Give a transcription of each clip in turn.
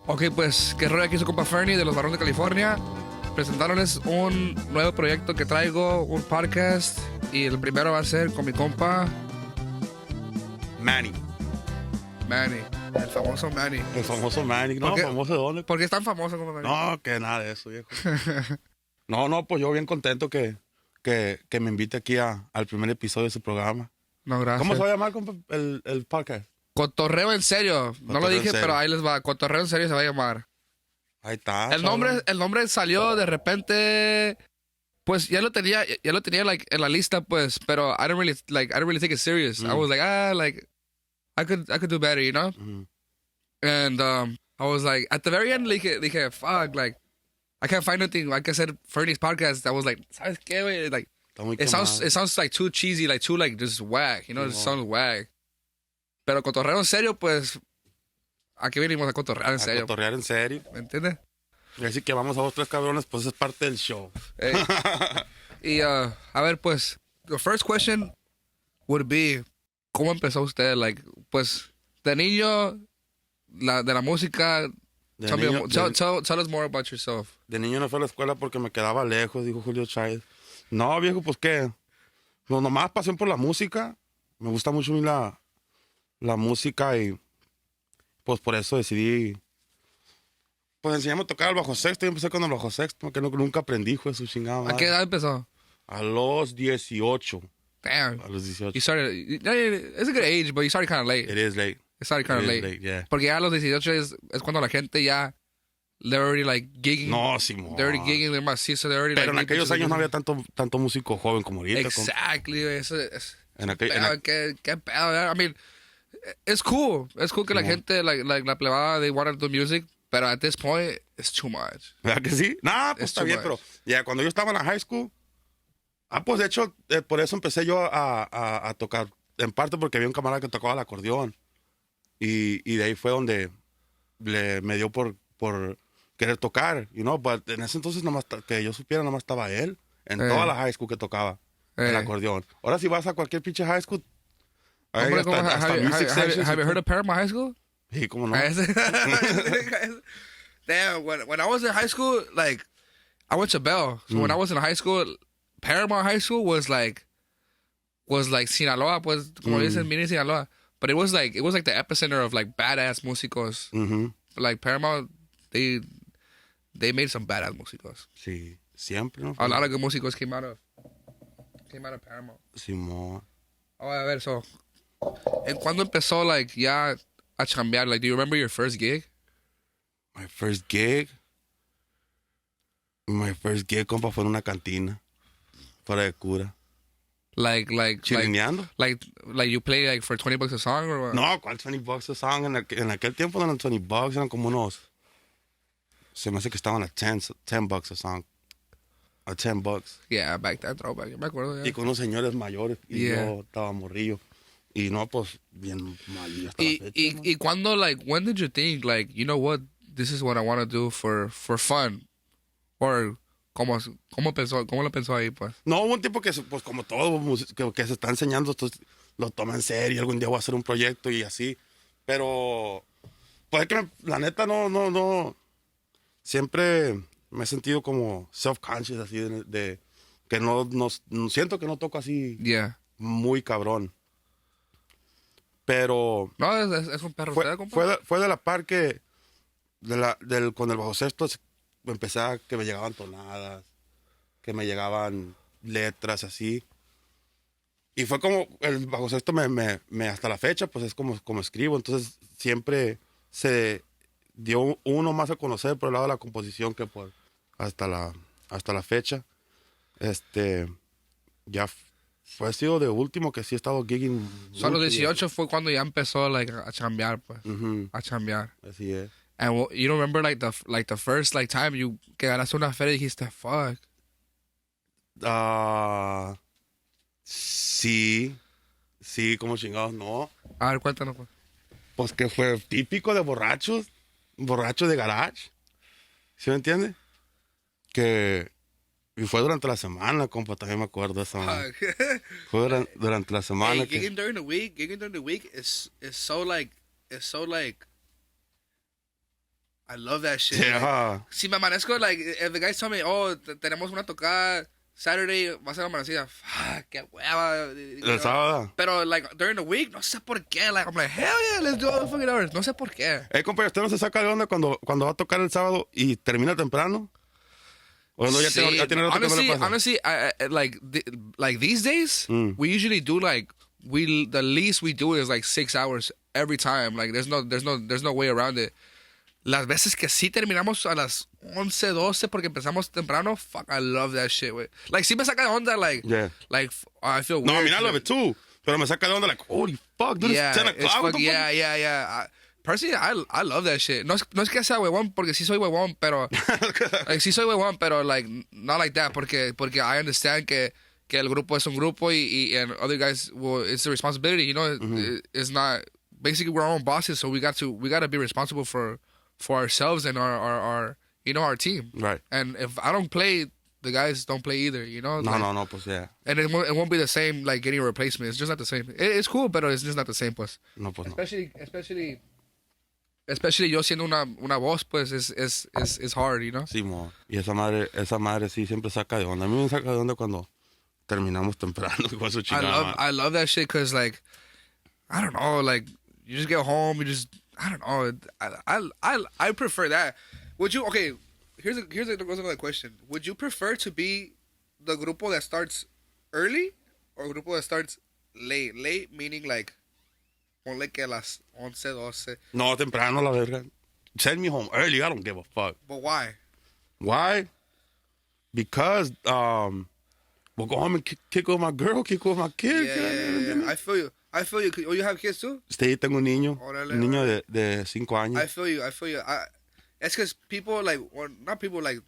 Ok, pues, que rollo aquí su compa Ferny de los Varones de California. Presentándoles un nuevo proyecto que traigo, un podcast. Y el primero va a ser con mi compa Manny. Manny, el famoso Manny. El famoso Manny. No, ¿famoso de dónde? ¿Por qué es tan famoso como Manny? No, que nada de eso, viejo. No, pues yo bien contento que me invite aquí al primer episodio de su programa. No, gracias. ¿Cómo se va a llamar, compa, el podcast? Cotorreo en serio. No lo dije, pero ahí les va. Cotorreo en serio se va a llamar. Ahí está. El nombre salió de repente. Pues ya lo tenía like en la lista, pues, pero I don't really take it serious. I was like, I could do better, you know? Mm. And I was like, at the very end, dije, fuck, like, I can't find anything. I can said Ferny's podcast. I was like, ¿sabes qué, güey? Like, it sounds like too cheesy, like too like just whack, you know? It sounds whack. Pero cotorreo en serio, pues, aquí venimos a cotorrear en serio. A cotorrear en serio. ¿Me entiendes? Y así que vamos a 2, 3 cabrones, pues es parte del show. Hey. Y a ver, pues, the first question would be, ¿cómo empezó usted? Like, pues, de niño, de la música. Tell us more about yourself. De niño no fui a la escuela porque me quedaba lejos, dijo Julio Chávez. No, viejo, pues qué. Pues nomás pasión por la música. Me gusta mucho a mí la música y pues por eso decidí. Pues enseñarme a tocar el bajo sexto. Yo empecé con el bajo sexto, que nunca aprendí, hijo de su chingada madre. ¿A qué edad empezó? A los 18. Damn. A los 18. You started, it's a good age, but you started kind of late. It is late. It started kind of late. Yeah. Porque ya a los 18 es cuando la gente ya, they're already like gigging. No, Simón. They're already gigging, they're macizo, they're already Pero like. en aquellos años no había tanto músico joven como ahorita. Exactly. Eso es. ¿Qué pedo? I mean, it's cool. It's cool que la gente, like la plebada, they want to do music. Pero at this point, it's too much. ¿Verdad que sí? Nah, pues está bien, pero ya cuando yo estaba en la high school, pues de hecho, por eso empecé yo a tocar, en parte porque había un camarada que tocaba el acordeón. Y de ahí fue donde me dio por querer tocar, you know, but en ese entonces, que yo supiera, nomás estaba él, en toda la high school que tocaba el acordeón. Ahora si vas a cualquier pinche high school, have you heard of Paramount High School? Sí, cómo no. Damn, when I was in high school, like, I went to Bell. So when I was in high school, Paramount High School was like Sinaloa, pues, como dicen, mini Sinaloa. But it was like the epicenter of like badass músicos. Mm-hmm. Like Paramount, they made some badass músicos. Sí, siempre, ¿no? A lot of good músicos came out of Paramount. Simón. Oh, a ver, so, ¿en cuándo empezó, like, ya a chambear? Like, do you remember your first gig? My first gig, compa, fue en una cantina, fuera de cura. Like, ¿Chilineando? Like you play, like, for $20 a song, or what? No, ¿cuál $20 a song? En aquel tiempo no eran $20, eran como unos... Se me hace que estaban a $10 a song. A $10. Yeah, back that throwback, yo me acuerdo, yeah. Y con unos señores mayores, y yo estaba morrillo. Y no, pues, bien mal. Y cuando, like, when did you think, like, you know what, this is what I want to do for fun? Or, ¿cómo lo pensó ahí, pues? No, hubo un tipo que, pues, como todo, que se está enseñando, entonces lo toma en serio, algún día voy a hacer un proyecto y así. Pero, pues, es que la neta no. Siempre me he sentido como self-conscious, así, de que no siento que no toco así muy cabrón. Pero... No, es un perro. Fue de la par que... con el bajo sexto empecé a que me llegaban tonadas, que me llegaban letras así. Y fue como el bajo sexto me hasta la fecha, pues es como escribo. Entonces siempre se dio uno más a conocer por el lado de la composición que por hasta la fecha. Ya fue sido de último que sí he estado gigging. Solo 18 fue cuando ya empezó, like, a chambear, pues. A chambear. Así es. And you don't remember, like, the first, like, time que ganaste una feria y dijiste, fuck. Sí, como chingados, no. A ver, cuéntanos, pues. Pues que fue típico de borracho de garage. ¿Sí me entiendes? Y fue durante la semana, compa, también me acuerdo de esa manera. Fue durante la semana. Hey, gigging during the week is so like I love that shit. Yeah. Si me amanezco, like, if the guys tell me, oh, tenemos una tocada Saturday, va a ser amanecida. Fuck, qué hueva. El sábado. Pero, like, during the week, no sé por qué. Like, I'm like, hell yeah, let's do all the fucking hours. No sé por qué. Compa, ¿usted no se saca de onda cuando va a tocar el sábado y termina temprano? ¿O no, ya tiene rato que no le pasa? Honestly, like these days, we usually do, like, the least we do is, like, 6 hours every time. Like, there's no way around it. Las veces que sí terminamos a las 11, 12 porque empezamos temprano, fuck, I love that shit, güey. Like, sí me saca de onda, like, yeah. Like, I feel weird. No, I mean, I love it too. Pero me saca de onda, like, holy fuck, dude, yeah, it's 10 o'clock. Yeah. Personally, I love that shit. No es que sea huevón, porque sí soy huevón, pero... like, sí soy huevón, pero, like, not like that, porque I understand que el grupo es un grupo and other guys, well, it's a responsibility, you know? It's not... Basically, we're our own bosses, so we got to be responsible for ourselves and our you know, our team. Right. And if I don't play, the guys don't play either, you know? No, pues yeah. And it won't be the same, like, getting a replacement. It's just not the same. It's cool, but it's just not the same, pues. No, pues Especially yo siendo una voz, pues, es hard, you know? Sí, mo. Y esa madre sí siempre saca de onda. A mí me saca de onda cuando terminamos temprano. I love that shit because, like, I don't know, like, you just get home, I don't know. I prefer that. Would you, okay, here's another question. Would you prefer to be the grupo that starts early or grupo that starts late? Late meaning, like, ponle que a las 11, 12. No, temprano, la verga. Send me home early. I don't give a fuck. But why? Why? Because we'll go home and kick with my girl, kick with my kids. Yeah. I feel you. Oh, you have kids too? Sí, tengo un niño. Órale, un niño de 5 años. I feel you. It's because people, like, or not people, like,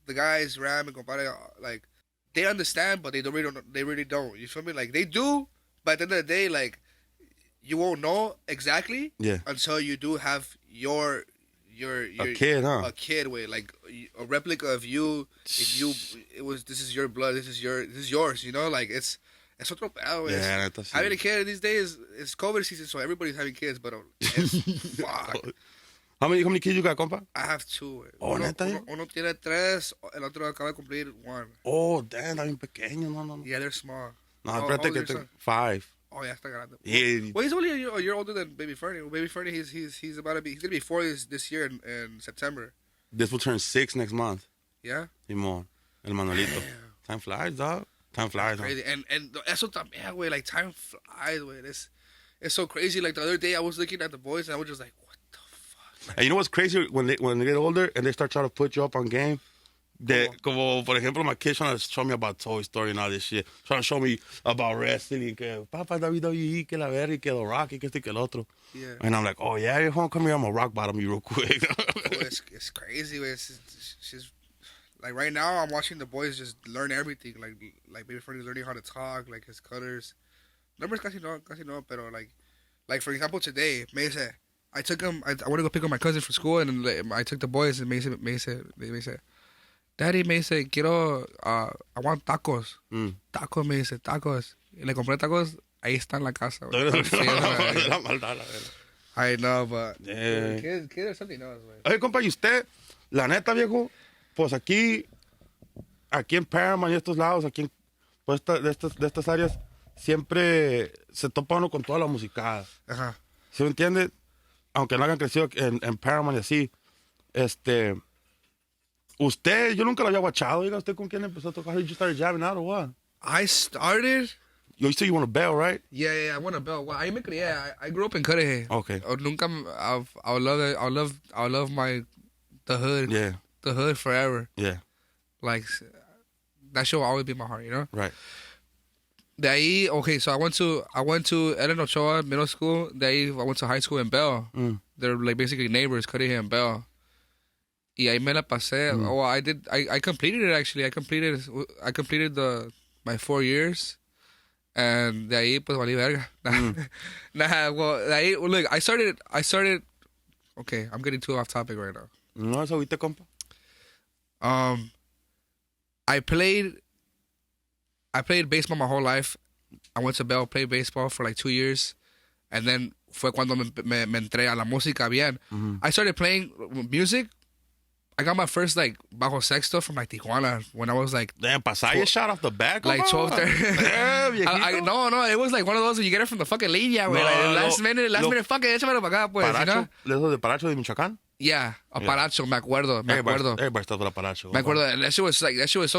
the guys, Ram and compadre, like, they understand, but they really don't. You feel me? Like, they do, but at the end of the day, like, you won't know exactly until you do have your a kid, huh? A kid with, like, a replica of you. If you, this is your blood, this is yours, you know? Like, it's otro pedo, yeah, having a kid these days, it's COVID season, so everybody's having kids, but fuck. How many kids you got, compa? I have 2. Uno tiene 3, el otro acaba de cumplir 1. Oh, damn, I'm pequeño, no. Yeah, they're small. No, espérate que tengo 5. Oh, yeah, está grande. Yeah. Well, he's only a year older than Baby Ferny. Baby Ferny, he's gonna be 4 this year in September. This will turn 6 next month. Yeah. Simón, el Manolito. Damn. Time flies, dog. Time flies. Crazy. And eso también, güey. Like, time flies, güey. It's so crazy. Like, the other day, I was looking at the boys, and I was just like, what the fuck? Like, and you know what's crazy? When they get older and they start trying to put you up on game, como, por ejemplo, my kids trying to show me about Toy Story and all this shit. Trying to show me about wrestling. Que, Papa, WWE, que la verga, y que The Rock, y que este, que el otro. Yeah. And I'm like, oh, yeah, you're home. Come here. I'm going to rock bottom you real quick. It's crazy, güey. She's... Like, right now, I'm watching the boys just learn everything. Like Baby Ferny's learning how to talk, like, his cutters. Numbers casi no, pero, like, for example, today, me dice, I took him, I want to go pick up my cousin from school, and I took the boys, and me dice, Daddy, me dice, I want tacos. Tacos, me dice, tacos. Y le compré tacos, ahí está en la casa. La maldad, la verdad. I know, but yeah. Kids are something else, güey. Oye, compa, ¿y usted, la neta, viejo? Pues aquí en Paramount y estos lados, aquí pues de estas áreas, siempre se topa uno con toda la musicada. Ajá. ¿Sí me entiende? Aunque no hayan crecido en Paramount y así. Usted, yo nunca lo había guachado. Diga, ¿usted con quién empezó a tocar? You started jamming out or what? I started... You said you want a bell, right? Yeah, I want a bell. Well, I grew up in Cotorreo. Okay. Nunca, I'll love the hood. Yeah. The hood forever. Yeah. Like, that show will always be in my heart, you know? Right. De ahí, okay, so I went to Ellen Ochoa Middle School. De ahí I went to high school in Bell. They're like basically neighbors, Cotorreo and Bell. Y ahí me la pasé. Oh, I completed it actually. I completed my 4 years. And de ahí, pues, valí verga. Well, de ahí, look, I started, okay, I'm getting too off topic right now. No, eso viste, compa. I played baseball my whole life. I went to Bell, played baseball for like 2 years. And then fue cuando me entré a la música bien. I started playing music I got my first like bajo sexto from like Tijuana when I was like. Damn, Pasaya shot off the back. Like 12, 13. Damn, no, it was like one of those where you get it from the fucking línea, güey. Like last minute, fucking échamelo para acá, pues. Paracho, ¿Eso de Paracho de Michoacán? Yeah, a Paracho, me acuerdo. Everybody stuff with a Paracho. Me acuerdo, and that shit was so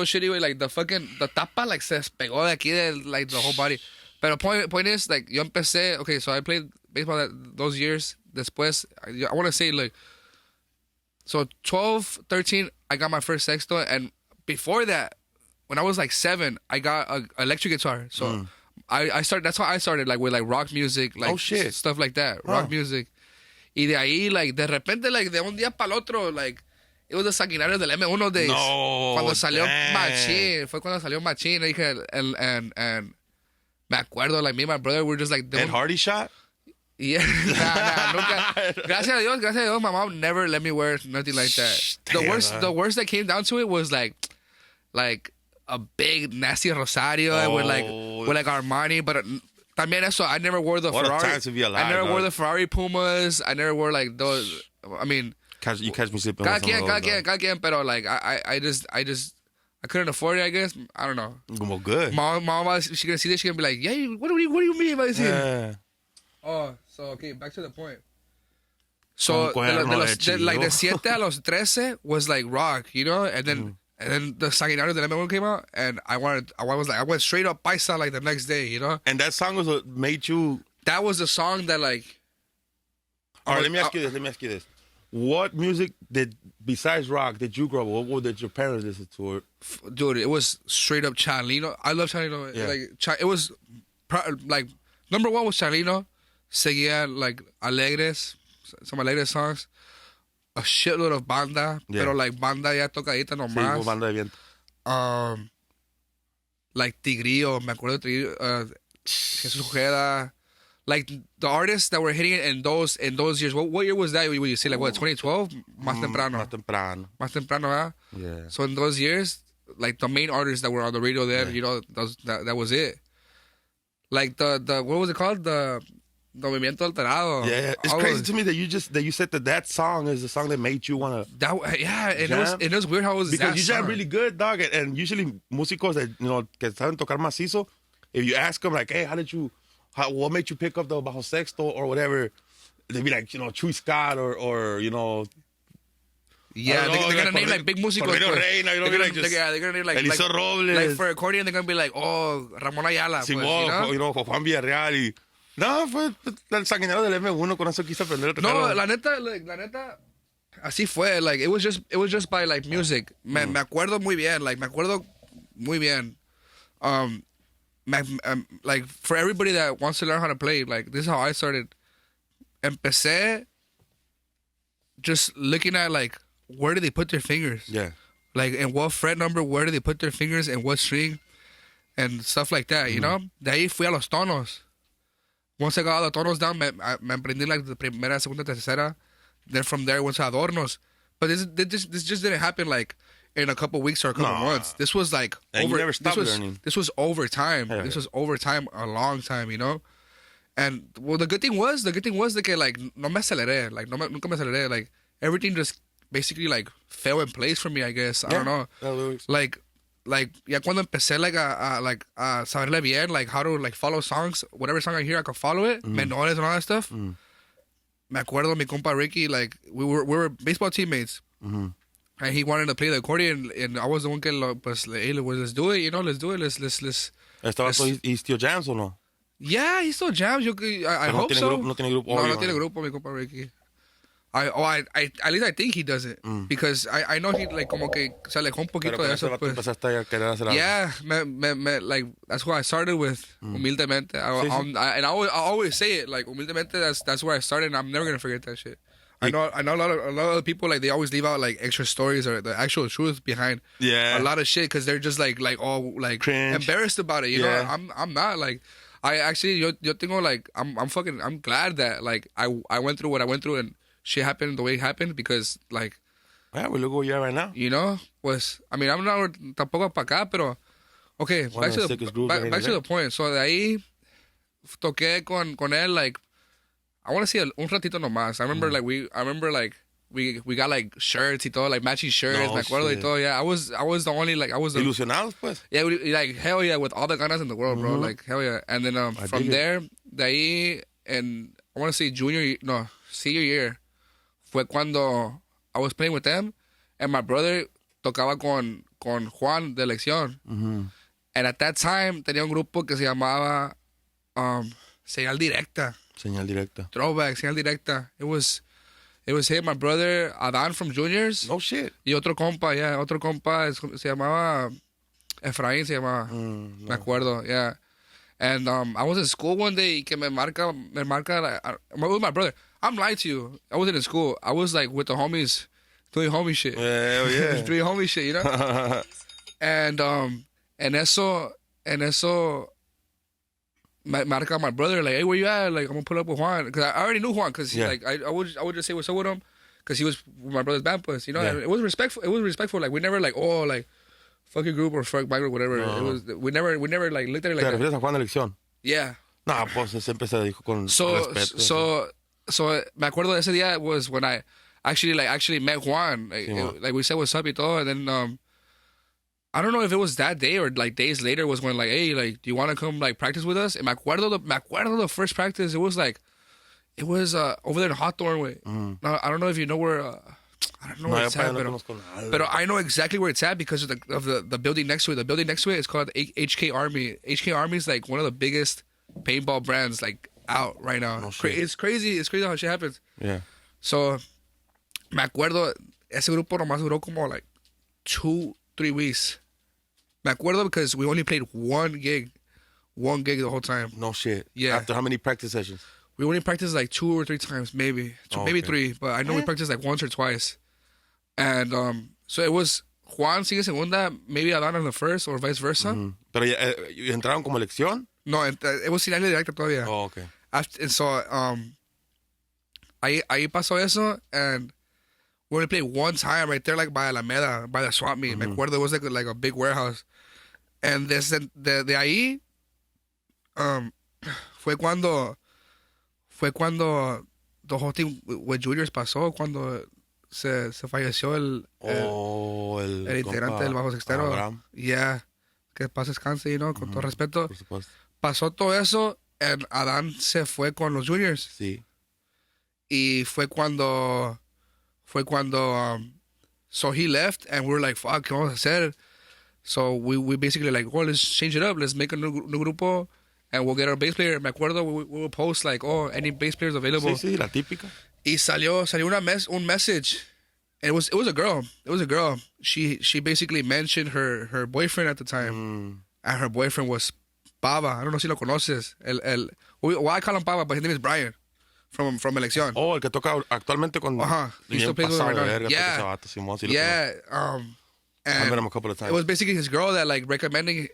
shitty, güey. Like the tapa like se despegó de aquí de like the whole body. But point is, like, yo empecé, okay, so I played baseball those years. Después, I want to say, like, so 12, 13, I got my first sexto. And before that, when I was like 7, I got an electric guitar. So I started, that's how I started, like, with like rock music, like stuff like that, rock music. Y de ahí, like, de repente, like, de un día para el otro, like, it was the sanguinarios del M1 days. No, cuando salió Machine, fue cuando salió Machine, dije, and me acuerdo, like, me and my brother were just like... Ed Hardy shot? Yeah, nunca. Gracias a Dios, my mom never let me wear nothing like that. The worst that came down to it was like a big nasty Rosario with like Armani, but también eso, I never wore the Ferrari. What a time to be alive, I never wore the Ferrari Pumas. I never wore like those. I mean, you catch me slipping. Cada quien, pero like I just I couldn't afford it, I guess. I don't know. Well, good. Mom, she gonna see this, she gonna be like, yeah, what do you mean by this? Yeah. Oh, so okay, back to the point. So de 7 a los 13 was like rock, you know, and then the Sanguinario del M1 came out, and I went straight up paisa like the next day, you know. And that song was what made you. That was the song that like. All right, let me ask you this. What music besides rock did you grow up with? What did your parents listen to? Dude, it was straight up Chalino. I love Chalino. Yeah. Like, it was like number 1 was Chalino. Seguía like Alegres, some Alegres songs. A shitload of banda, pero like banda ya tocadita nomás. Sí, banda de viento. Like Tigrillo, me acuerdo de Tigrillo, Jesús Ojeda. Like the artists that were hitting it in those years. What year was that? Would you say like what, 2012? Más temprano. Más temprano, huh? Yeah. So in those years, like the main artists that were on the radio then, you know, that was it. Like the what was it called? The Movimiento Alterado. Yeah, it's crazy to me that you said that song is the song that made you want to. Yeah, it was weird how it was because that you jam song. really good, dog. And usually músicos that que saben tocar macizo, if you ask them like, hey, what made you pick up the bajo sexto or whatever, they'd be like, Chuy Scott or Yeah, they're gonna name like big músicos. They're gonna name like Eliseo Robles. Like for accordion, they're gonna be like, oh, Ramón Ayala. Simón, Juan Villarreal y. No, fue el sanguinario del M1, con eso quise aprender a tocar. No, la neta, así fue. Like, it was just by like music. Me acuerdo muy bien. Like, me acuerdo muy bien. Like, for everybody that wants to learn how to play, like, this is how I started. Empecé just looking at, like, where do they put their fingers? Yeah. Like, in what fret number, where do they put their fingers, and what string, and stuff like that, you know? De ahí fui a los tonos. Once I got all the tonos down, me aprendí like the primera, segunda, tercera. Then from there, went to adornos. But this just didn't happen like in a couple weeks or a couple months. This was like and you never stopped learning. This was over time. Yeah. This was over time, a long time, you know. And well, the good thing was that like no me aceleré, like nunca me aceleré. Like everything just basically like fell in place for me, I guess. I don't know. Like ya cuando empecé like a saberle bien, like how to like follow songs, whatever song I hear I can follow it, menores and all that stuff. Me acuerdo mi compa Ricky, like we were baseball teammates, and he wanted to play the accordion, and I was the one que let's do it, let's do it, let's. ¿He still jams o no? Yeah, he still jams. I hope so. No tiene grupo. No tiene grupo mi compa Ricky. At least I think he does it because I know he like como que se alejó un poquito de eso. Pues. Yeah, like that's what I started with humildemente. I always say it like humildemente. That's where I started. And I'm never gonna forget that shit. I know a lot of people like they always leave out like extra stories or the actual truth behind a lot of shit because they're just like all like cringe, embarrassed about it. You know, I'm not like. I actually yo tengo like I'm glad that like I went through what I went through and shit happened the way it happened because, like... Yeah, we look where you are right now. You know? Pues, I mean, I'm not tampoco para acá, pero... Okay, back to the point. So, de ahí, toqué con él, like... I want to say un ratito nomás. I remember, we got like shirts y todo, like matching shirts, me acuerdo y todo. Yeah, I was the only like I was the, Ilusionados, pues. Yeah, like hell yeah, with all the ganas in the world, bro. Like hell yeah. And then from there, de ahí, and I want to say senior year, fue cuando I was playing with them, and my brother tocaba con Juan de Elección. And at that time tenía un grupo que se llamaba Señal Directa. Señal Directa. Throwback, Señal Directa. It was him, my brother, Adán from Juniors. Oh, shit. Y otro compa, se llamaba Efraín, se llamaba. Me acuerdo, yeah. And I was in school one day que me marca like, with my brother. I'm lying to you. I wasn't in school. I was like with the homies doing homie shit. Hell yeah. Doing homie shit, you know? and eso marca my brother, like, hey, where you at? Like, I'm gonna pull up with Juan. Because I already knew Juan, because like I would just say what's up with him, because he was my brother's band, pues, you know? And it was respectful. Like, we never like, oh, like, fuck your group or fuck my group, whatever. No. It was, we never like looked at it like that. ¿Te refieres a Juan de Elección? Yeah. No, pues siempre se dijo con respeto. So me acuerdo de ese día was when I actually met Juan. Like we said what's up y todo, and then I don't know if it was that day or like days later was when like, hey, like, do you want to come like practice with us? And me acuerdo the first practice, it was over there in Hawthorne way. Now, I don't know if you know where I don't know where it's at, but I know exactly where it's at because of the building next to it. The building next to it is called HK Army. HK Army is like one of the biggest paintball brands like out right now. Oh, it's crazy. It's crazy how shit happens. Yeah. So, me acuerdo, ese grupo nomás duró como like 2-3 weeks. Me acuerdo because we only played one gig the whole time. No shit. Yeah. After how many practice sessions? We only practiced like 2 or 3 times, maybe. Maybe 3, but I know we practiced like once or twice. And so it was Juan sigue segunda, maybe Adán in the first, or vice versa. Pero entraron como elección? No, it was Señal Directa todavía. Oh, okay. And so ahí pasó eso, and we only played one time right there, like by Alameda, by the swap meet. Me acuerdo, it was like a big warehouse. And de ahí fue cuando the whole thing with Juniors pasó, cuando se falleció el integrante del bajo sextero. Abraham. Yeah, que paz descanse, you know, con todo respeto. Por supuesto. Pasó todo eso, and Adán se fue con los Juniors. Sí. Y fue cuando so he left, and we were like, fuck, ¿qué vamos a hacer? So we basically like, well, let's change it up. Let's make a new grupo, and we'll get our bass player. Me acuerdo, we will post like, oh, any bass players available. Sí, la típica. Y salió un message. And it was a girl. It was a girl. She basically mentioned her boyfriend at the time. And her boyfriend was Pava. I don't know si lo conoces. Why I call him Pava, but his name is Brian from Elección. Oh, el que toca actualmente con He still plays with him right now. Yeah. I met him a couple of times. It was basically his girl that like recommending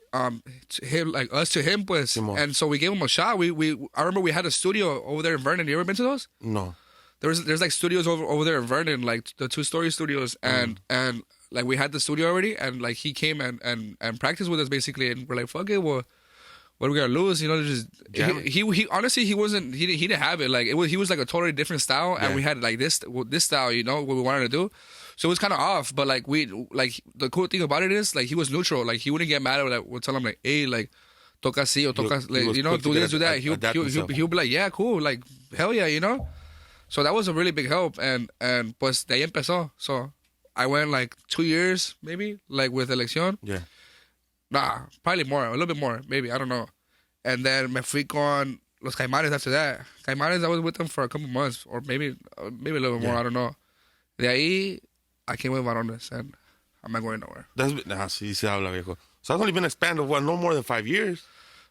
him, like us to him, pues. Simón. And so we gave him a shot. I remember we had a studio over there in Vernon. You ever been to those? No. There's like studios over there in Vernon, like the 2-story studios, and like we had the studio already, and like he came and practiced with us basically, and we're like, fuck it, well, what are we gonna lose? You know, just he honestly he didn't have it. Like he was like a totally different style, and we had like this style, you know, what we wanted to do. So it was kind of off, but like the cool thing about it is like he was neutral. Like he wouldn't get mad at like we'll tell him like, hey, like toca así or toca, like, you know, do this, do that. He'll be like, yeah, cool, like hell yeah, you know. So that was a really big help, and pues de ahí empezó. So I went like 2 years maybe, like with Elección. Yeah. Nah, probably more, a little bit more, maybe, I don't know. And then me fui con Los Caimanes after that. Caimanes, I was with them for a couple months, or maybe a little bit more, I don't know. De ahí, I came with Varones, and I'm not going nowhere. Sí se habla, viejo. So that's only been a span of no more than 5 years.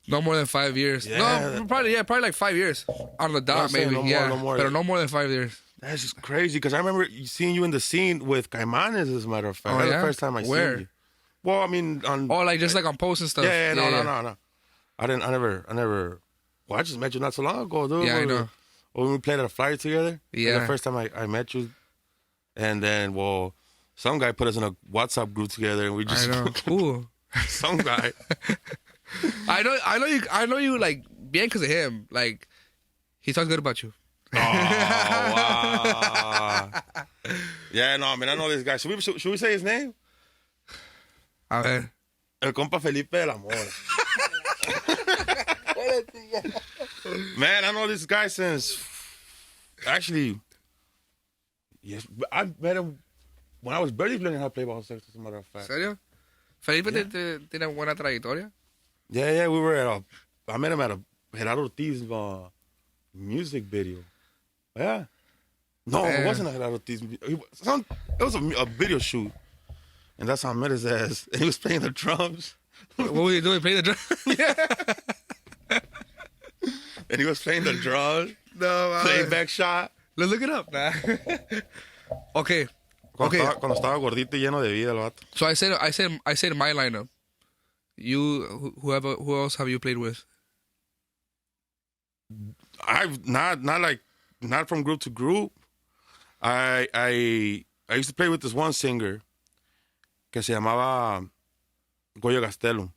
No more than 5 years. Yeah. No, probably like 5 years on the dot, maybe. No more. But no more than 5 years. That's just crazy because I remember seeing you in the scene with Caimanes, as a matter of fact. That's the first time I seen you. Well, I mean, like just like on posts and stuff. Yeah, no. I never. Well, I just met you not so long ago, dude. Yeah, I know. When we played at a flyer together. Yeah. The first time I met you, and then some guy put us in a WhatsApp group together, and we just. I know. Cool. Some guy. I know you like bien because of him. Like he talks good about you. Oh, wow. Yeah, no, I mean, I know this guy. Should we say his name? A ver. El compa Felipe del Amor. Man, I know this guy since... Actually... Yes, I met him when I was barely learning how to play bajo sexto, as a matter of fact. ¿Serio? Felipe tiene buena trayectoria. Yeah, we were at I met him at a Gerardo Ortiz music video. Yeah. No, it wasn't a Gerardo Ortiz. It was a video shoot. And that's how I met his ass. And he was playing the drums. What was he doing? Playing the drums? And he was playing the drums. No, Playback shot. Let's look it up, nah. Okay. Cuando estaba gordito y lleno de vida el vato. So I said my lineup. Who else have you played with? I've not from group to group. I used to play with this one singer que se llamaba Goyo Gastelum.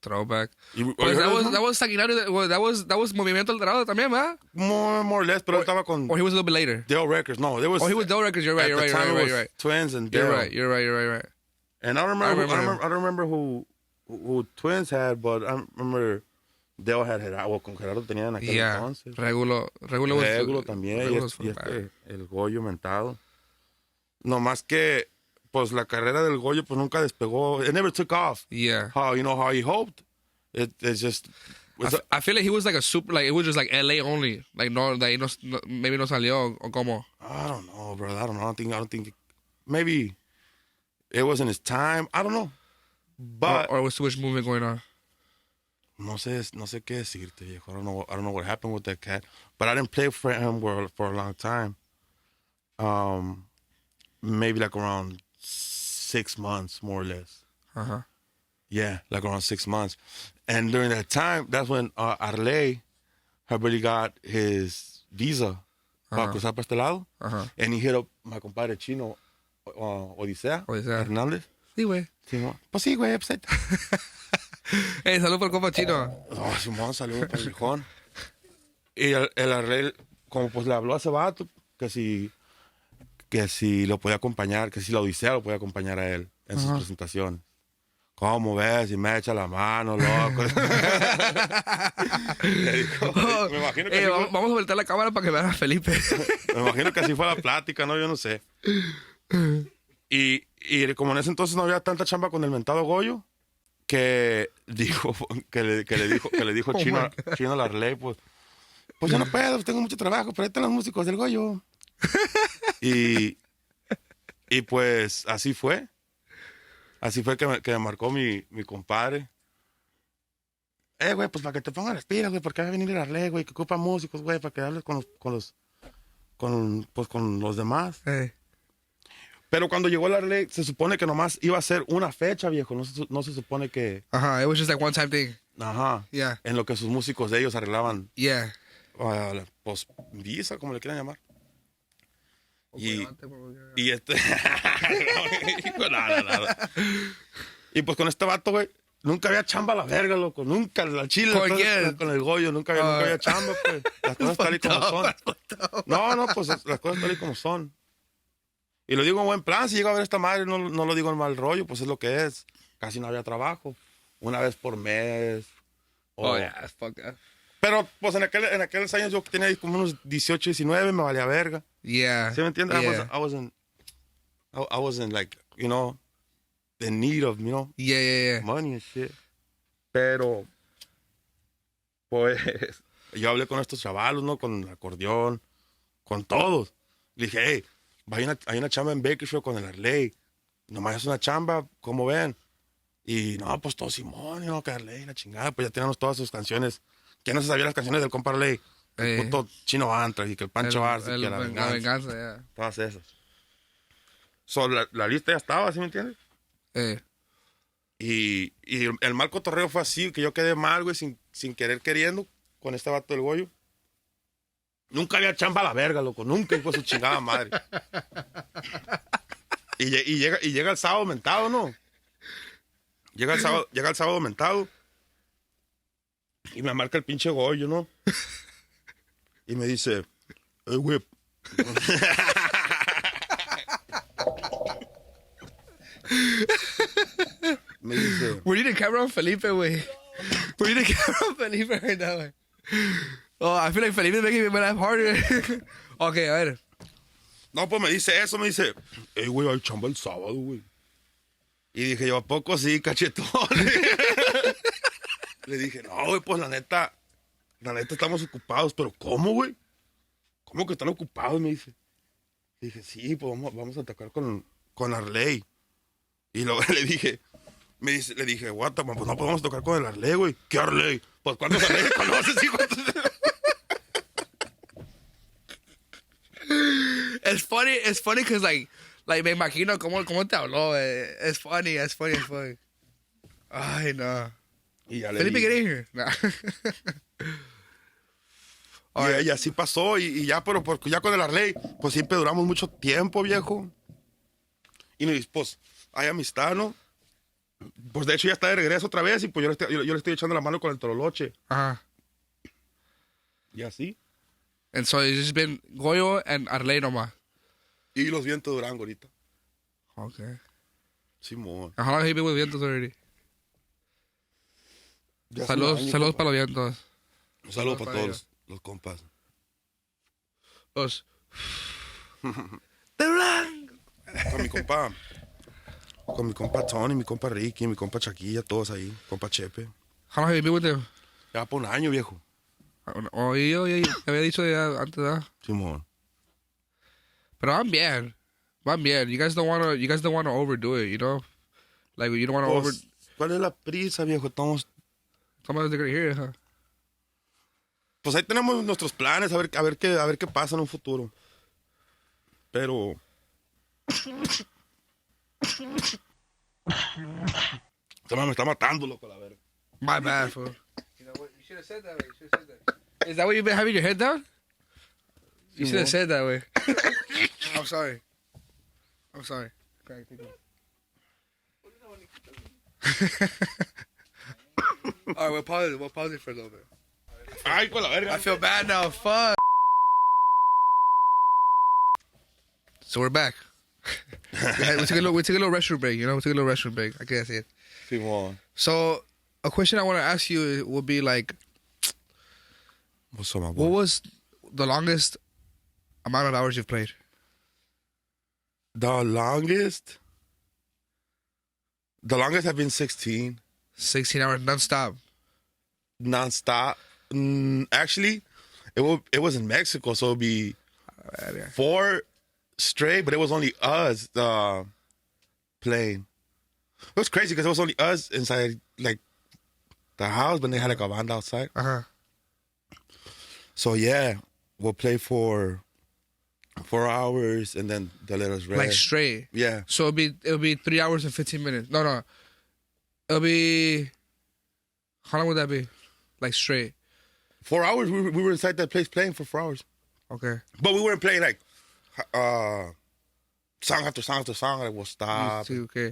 Throwback. That was Sanguinario. That was Movimiento El Dorado también, ¿verdad? More or less, pero él estaba con. Or he was a little bit later. Dale Records. No, there was. Oh, he was Dale Records. You're right. Twins and Dale. You're right. And I don't remember who Twins had, but I remember Dale had Gerardo. Con Gerardo tenían aquel entonces. Regulo también. Y el Goyo mentado. No más que, pues la carrera del Goyo pues nunca despegó. It never took off. Yeah. How he hoped. It's just. I feel like he was like a super, like it was just like LA only, like no, maybe no salió o como. I don't know, bro. I don't think. Maybe it wasn't his time. I don't know. But or was too much movement going on. No sé qué decirte, viejo. I don't know what happened with that cat. But I didn't play for him for a long time. Maybe like around 6 months, more or less. Uh-huh. Yeah, like around 6 months. And during that time, that's when Arley had really got his visa para cruzar para este lado. Uh-huh. And he hit up my compadre chino, Odisea Hernández. Sí, güey. Pues sí, güey. Pues hey, salud por el compa chino. Oh, Simón, saludos para el viejón. Y el Arley, como pues le habló a ese vato, que si lo podía acompañar, que si la Odisea lo podía acompañar a él en sus presentaciones. ¿Cómo ves? Y me echa la mano, loco. Le dijo, me imagino que vamos a voltear la cámara para que vean a Felipe. Me imagino que así fue la plática, ¿no? Yo no sé. Y como en ese entonces no había tanta chamba con el mentado Goyo, que le dijo Chino a la Arley, pues yo no puedo, tengo mucho trabajo, pero ahí están los músicos del Goyo. Y pues así fue. Así fue que me marcó mi compadre. Güey, pues para que te pongan las pilas, güey, porque va a venir el Arley, güey, que ocupa músicos, güey, para que hables con los demás. Hey. Pero cuando llegó el Arley, se supone que nomás iba a ser una fecha, viejo. No se supone que... Ajá, it was just like one time thing. Ajá. Yeah. En lo que sus músicos de ellos arreglaban. Yeah. Pues visa, como le quieran llamar. Y nada. Y pues con este vato, güey, nunca había chamba a la verga, loco. Nunca, la chile. Con el Goyo, nunca había chamba, pues. Las cosas tal y como son. No, pues las cosas tal y como son. Y lo digo en buen plan, si llego a ver esta madre, no lo digo en mal rollo, pues es lo que es. Casi no había trabajo. Una vez por mes. Fuck that. Pero, pues, en aquellos años yo tenía como unos 18, 19, me valía verga. Yeah. ¿Sí me entiendes? Yeah. I wasn't like, you know, in need of, you know, yeah. money and shit. Pero, pues, yo hablé con estos chavalos, ¿no? Con el acordeón, con todos. Le dije, hey, hay una chamba en Bakersfield con el Arley. Nomás es una chamba, ¿cómo ven? Y, no, pues, todo Simón, ¿no? Que Arley, la chingada. Pues ya teníamos todas sus canciones. ¿Quién no se sabía las canciones del compa Arley? El puto Chino Antra y que el Pancho Arce y que la venganza. Yeah. Todas esas. La lista ya estaba, ¿sí me entiendes? Y el mal cotorreo fue así, que yo quedé mal, güey, sin querer queriendo, con este vato del Goyo. Nunca había chamba a la verga, loco. Nunca, hijo de su chingada madre. Y llega el sábado mentado, ¿no? Llega el sábado mentado. Y me marca el pinche Goyo, ¿no? Y me dice, güey. Me dice... We need a camera on Felipe, güey. We need a camera on Felipe right now, güey. Oh, I feel like Felipe is making me laugh harder. Okay, a ver. No, pues me dice eso, me dice, güey, hay chamba el sábado, güey. Y dije yo, ¿a poco sí, cachetón? Le dije, no, güey, pues la neta estamos ocupados. Pero ¿cómo, güey? ¿Cómo que están ocupados? Me dice. Le dije, sí, pues vamos a atacar con Arley. Y luego le dije, le dije, what the man, pues no podemos tocar con el Arley, güey. ¿Qué Arley? Pues ¿cuántos Arley conoces, hijo? It's funny because like me imagino cómo te habló. It's funny. Ay, no. Y ya le Felipe, dije, get in here. Nah. Y así pasó. Y ya, pero porque ya con el Arley, pues siempre duramos mucho tiempo, viejo. Y pues hay amistad, ¿no? Pues de hecho ya está de regreso otra vez. Y pues yo le estoy echando la mano con el Toroloche. Ajá. Y así. And so it's just been Goyo and Arley nomás. Y los Vientos de Durango ahorita. Okay. Simón. How long have you been with Vientos already? Saludos para los Vientos. Un saludo para todos los compas. Los Durango. Con mi compa Tony, mi compa Ricky, mi compa Chaquilla, todos ahí. Compa Chepe. How long have you been with them? Ya por un año, viejo. Oye, te había dicho ya antes, ¿verdad? Simón. Pero van bien. You guys don't wanna overdo it, you know? Like you don't wanna over. ¿Cuál es la prisa, viejo? Estamos Somebody's gonna hear it, huh? Pues ahí tenemos nuestros planes, a ver qué pasa en un futuro. Pero me está matando, loco, la verga. My bad, fool. You know what? You should have said that way. Is that why you've been having your head down? You should have said that way. I'm sorry. Krank, take it. All right, we'll pause it for a little bit. Ay, con la verga. I feel bad now. Fuck. So we're back. we took a little restroom break. You know, I can't say it. Simón. So a question I want to ask you would be like, What's up, my boy? what was the longest amount of hours you've played? The longest have been 16. 16 hours non-stop. Non-stop. Actually, it was in Mexico, so it'd be 4 straight, but it was only us playing. It was crazy because it was only us inside like the house, but they had like a band outside. Uh-huh. So yeah, we'll play for 4 hours and then they let us rest. Like straight. Yeah. So it'll be 3 hours and 15 minutes. No. It'll be, how long would that be? Like straight. 4 hours. We were inside that place playing for 4 hours. Okay. But we weren't playing like song after song after song. Like we'll stop. Okay.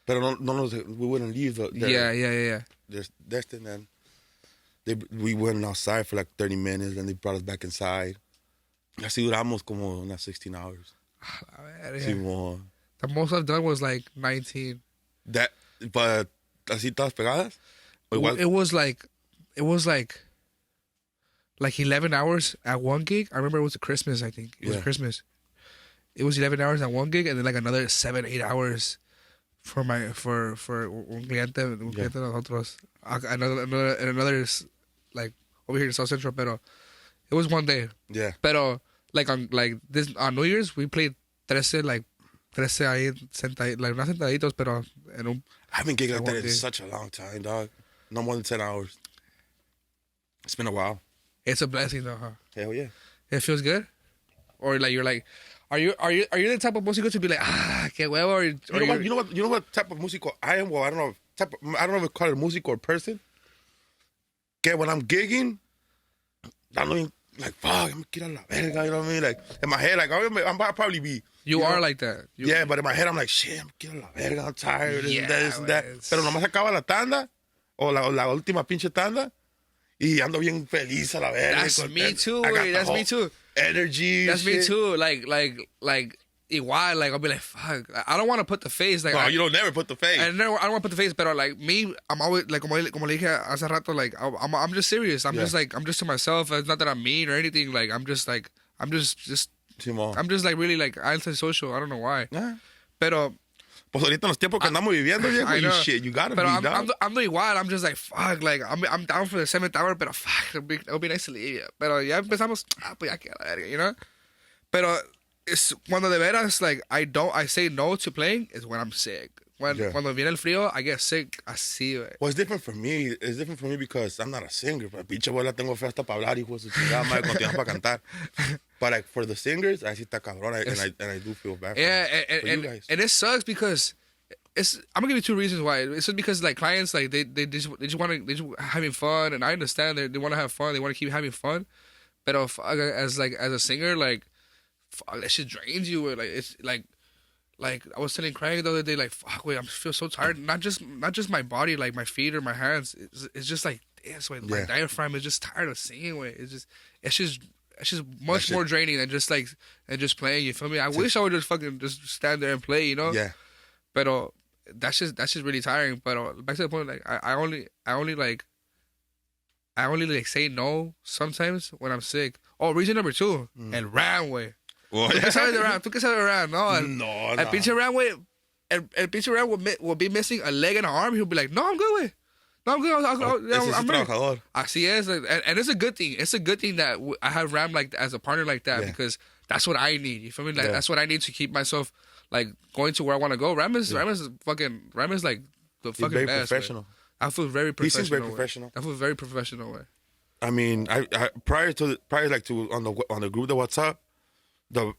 But we wouldn't leave. Yeah. This and then we went outside for like 30 minutes, and they brought us back inside. Así duramos como unas 16 hours. Sí, more. The most I've done was like 19. But así todas pegadas? It was like 11 hours at one gig. I remember it was a Christmas, I think. It was Christmas. It was 11 hours at one gig, and then like another 7-8 hours for un cliente de nosotros. Another like over here in South Central, pero it was one day. Yeah. Pero like on New Year's we played 13 ahí sentaditos, like not sentaditos, pero en un. I haven't gigged like that in such a long time, dog. No more than 10 hours. It's been a while. It's a blessing, though, huh? Hell yeah. It feels good, or like you're like, are you the type of músico to be like, qué huevo, or you know what type of músico I am? Well, I don't know if I call it músico or person. Que when I'm gigging, I'm like, fuck, I'm gonna get a la verga, you know what I mean? Like in my head, like I'm probably be. You are like that. Yeah, but in my head, I'm like, shit, I'm gonna get a la verga, I'm tired, this and that. Pero nomás acaba la tanda o la última pinche tanda. Y ando bien feliz a la verga. That's me too, güey. That's me too. Energy. That's me too. Like, igual, like, I'll be like, fuck. I don't want to put the face. Like, you don't never put the face. I don't want to put the face, but like, me, I'm always, like, como le dije hace rato, like, I'm just serious. I'm just to myself. It's not that I'm mean or anything. Like, I'm just like really, like, antisocial. I don't know why. Yeah. Pero... Pues ahorita en los tiempos que andamos viviendo, viejo, shit, you gotta be down. I'm igual. I'm just like, fuck, like, I'm down for the 7th hour, pero fuck, it'll be nice to leave. Pero ya empezamos, pues ya que a la verga, you know? Pero es cuando de veras, like, I say no to playing is when I'm sick. Cuando viene el frío, I get sick así, güey. Well, it's different for me. It's different for me because I'm not a singer. Pero pinche abuela tengo fe hasta para hablar, hijo de su chingada madre, cuando tienes para cantar. But like for the singers, I sí está cabrón, and I do feel bad for and it sucks because I'm gonna give you 2 reasons why. It's just because like clients, like they just want to having fun, and I understand they want to have fun, they want to keep having fun. But as a singer, like fuck, that shit drains you. Like it's like I was telling Krank the other day, like fuck, wait, I feel so tired. Not just my body, like my feet or my hands. It's just like this way. My diaphragm is just tired of singing. Way it's just much more draining than just playing. You feel me? I wish I would just fucking just stand there and play. You know? Yeah. But that's just really tiring. But back to the point, like I only say no sometimes when I'm sick. Oh, reason number 2, el Ram, güey. ¿Tú qué sabes de Ram? ¿Tú qué sabes de Ram? No, el pinche Ram, güey. El pinche Ram will be missing a leg and an arm. He'll be like, no, I'm good, güey. No, I'm good. I'm trabajador. Así es. And it's a good thing. It's a good thing that I have Ram like as a partner like that because that's what I need. You feel me? Like that's what I need to keep myself like going to where I want to go. Ram is like the fucking very best. Professional. I feel very professional. He seems very professional. I feel very professional way. I mean, I prior to on the group that WhatsApp, the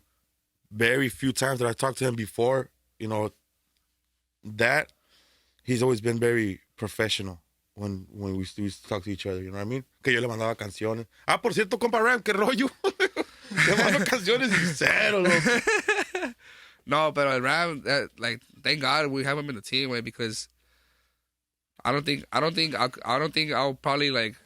very few times that I talked to him before, you know, that he's always been very professional when we used to talk to each other, you know what I mean? Que yo le mandaba canciones. Ah, por cierto, compa Ram, qué rollo. Le mando canciones sinceros, loco. No, but Ram, like, thank God we have him in the team, way, because I don't think I'll probably like,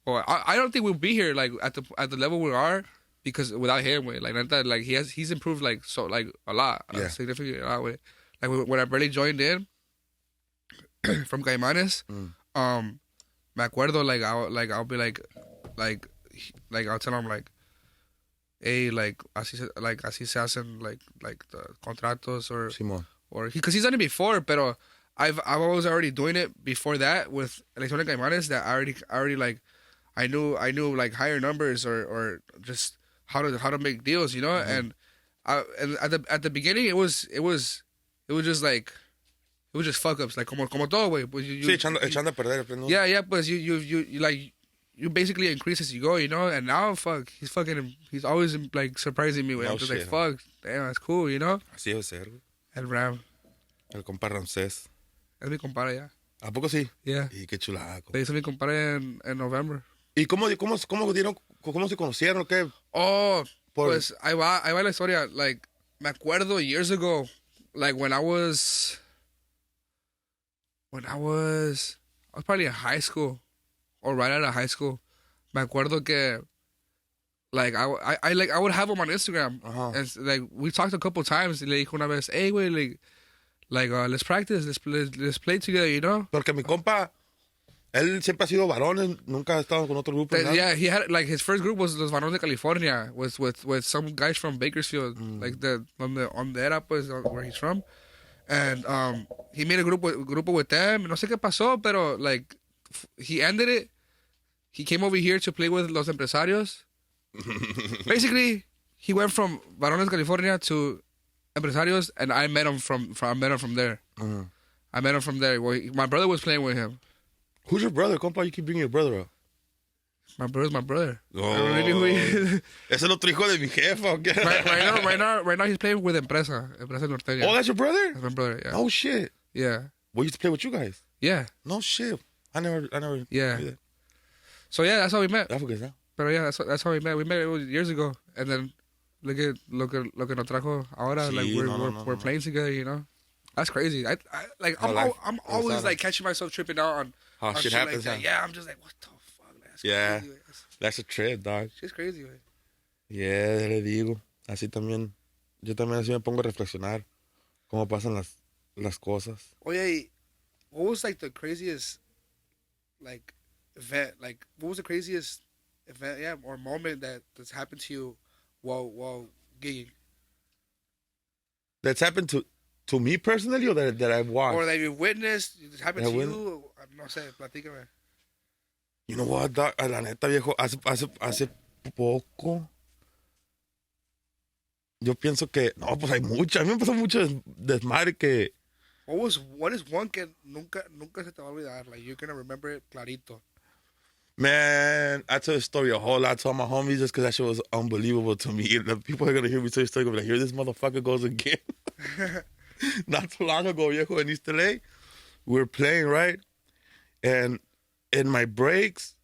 or I don't think we'll be here like at the level we are because without him, way. Like that, like he's improved like so like a lot, significantly a lot, way. Like when I barely joined in from Caimanes, me acuerdo like I'll be like I'll tell him like, hey, like así se hacen like the contratos or Simón. Or because he's done it before, pero I was already doing it before that with Electronic Caimanes that I already like I knew like higher numbers or just how to make deals, you know, and at the beginning it was just like it was just fuck ups like como todo, güey. Sí, echando a perder. ¿No? Yeah, but you like you basically increase as you go, you know, and now fuck he's always like surprising me, güey. I'm just like fuck, damn, that's cool, you know. Así debe ser, güey. El Ram. El compa Ramsés. Es mi compadre ya. ¿A poco sí? Yeah. Y qué chulada. Le hizo mi compadre en November. ¿Y cómo se conocieron? ¿Qué? Oh, pues ahí va la historia. Like, me acuerdo years ago, like when I was probably in high school or right out of high school. Me acuerdo que like I would have him on Instagram, and like we talked a couple times. Y le dijo una vez, hey, güey, like let's practice, let's play together, you know. Porque mi compa, él siempre ha sido varón, nunca ha estado con otro grupo. Yeah, he had like his first group was Los Varones de California, with some guys from Bakersfield, like on the era pues where he's from, and he made a grupo with them. No sé qué pasó, pero like he ended it. He came over here to play with Los Empresarios. Basically, he went from Varones California to Empresarios, and I met him from there. I met him from there. Well, my brother was playing with him. Who's your brother, compa? You keep bringing your brother up. My brother's my brother. Oh. ¿Es el otro hijo de mi jefa o qué? Right now he's playing with Empresa Norteña. Oh, that's your brother? That's my brother, yeah. Oh, shit. Yeah. We used to play with you guys? Yeah. No shit. I never. Yeah. So, yeah, that's how we met. I forget that. Pero yeah, that's how we met. We met years ago, and then look at lo que nos trajo ahora. Sí, like we're playing together, you know. That's crazy. I'm always like catching myself tripping out on how shit happens. Like yeah, I'm just like, what the fuck, man? That's crazy, that's a trip, dog. Shit's crazy, man. Yeah, le digo. Así también. Yo también así me pongo a reflexionar cómo pasan las cosas. Oye, what was like the craziest like event? Like what was the craziest event, yeah, or moment that's happened to you while gigging? That's happened to me personally, or that I've watched? Or that you witnessed, it happened to you? No sé, platícame. You know what, dog? La neta, viejo, hace poco. Yo pienso que, no, pues hay mucho. A mí me pasó mucho desmadre que. What is one que nunca se te va a olvidar? Like you're gonna remember it clarito. Man, I tell the story a whole lot to all my homies just because that shit was unbelievable to me. The people are gonna hear me tell the story, gonna be like, here this motherfucker goes again. Not too long ago, viejo, in East LA, we were playing, right? And in my breaks,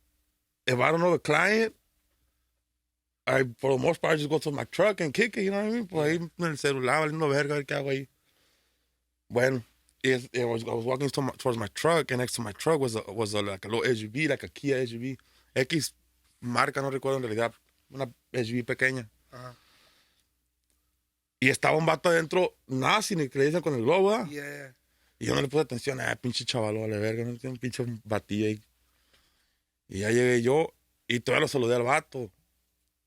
if I don't know the client, I, for the most part, I just go to my truck and kick it, you know what I mean? Pues ahí en el celular, valiendo verga, a ver qué hago ahí. Bueno, I was walking towards my truck, and next to my truck was like a little SUV, like a Kia SUV. X marca, no recuerdo en realidad, una SUV pequeña. Uh-huh. Y estaba un vato adentro, nazi, ni que le dicen con el globo, ¿verdad? Yeah. Y yo no le puse atención, pinche chavalo, vale verga, no tiene un pinche batillo ahí. Y ya llegué yo, y todavía lo saludé al vato.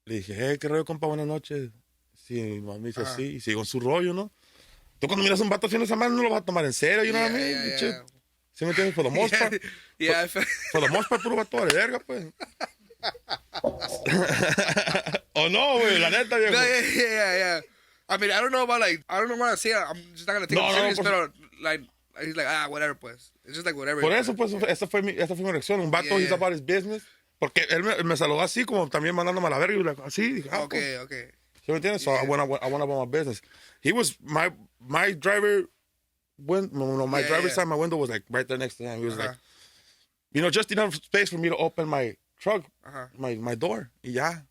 Le dije, hey, qué rollo, compa, buenas noches. Sí, me dice, sí, y sigo en su rollo, ¿no? Tú cuando miras a un vato haciendo esa mano no lo vas a tomar en serio, you know what I mean? Yeah. ¿Sí me entiendes? For the most part. Yeah. For the most part, puro vato de verga, pues. O no, güey, la neta, viejo. Yeah. I mean, I don't know about to say it. I'm just not gonna take it serious, pero like, he's like, whatever, pues. It's just like whatever. Por eso, pues, esa fue mi reacción. Un vato, he's about his business. Porque él me saludó así, como también mandándome a la verga, y así. Dije, okay. ¿Sí me entiendes? So I went about my business. He was, my driver, my driver's side, my window was like right there next to him. He was like, you know, just enough space for me to open my truck, my door. Y ya.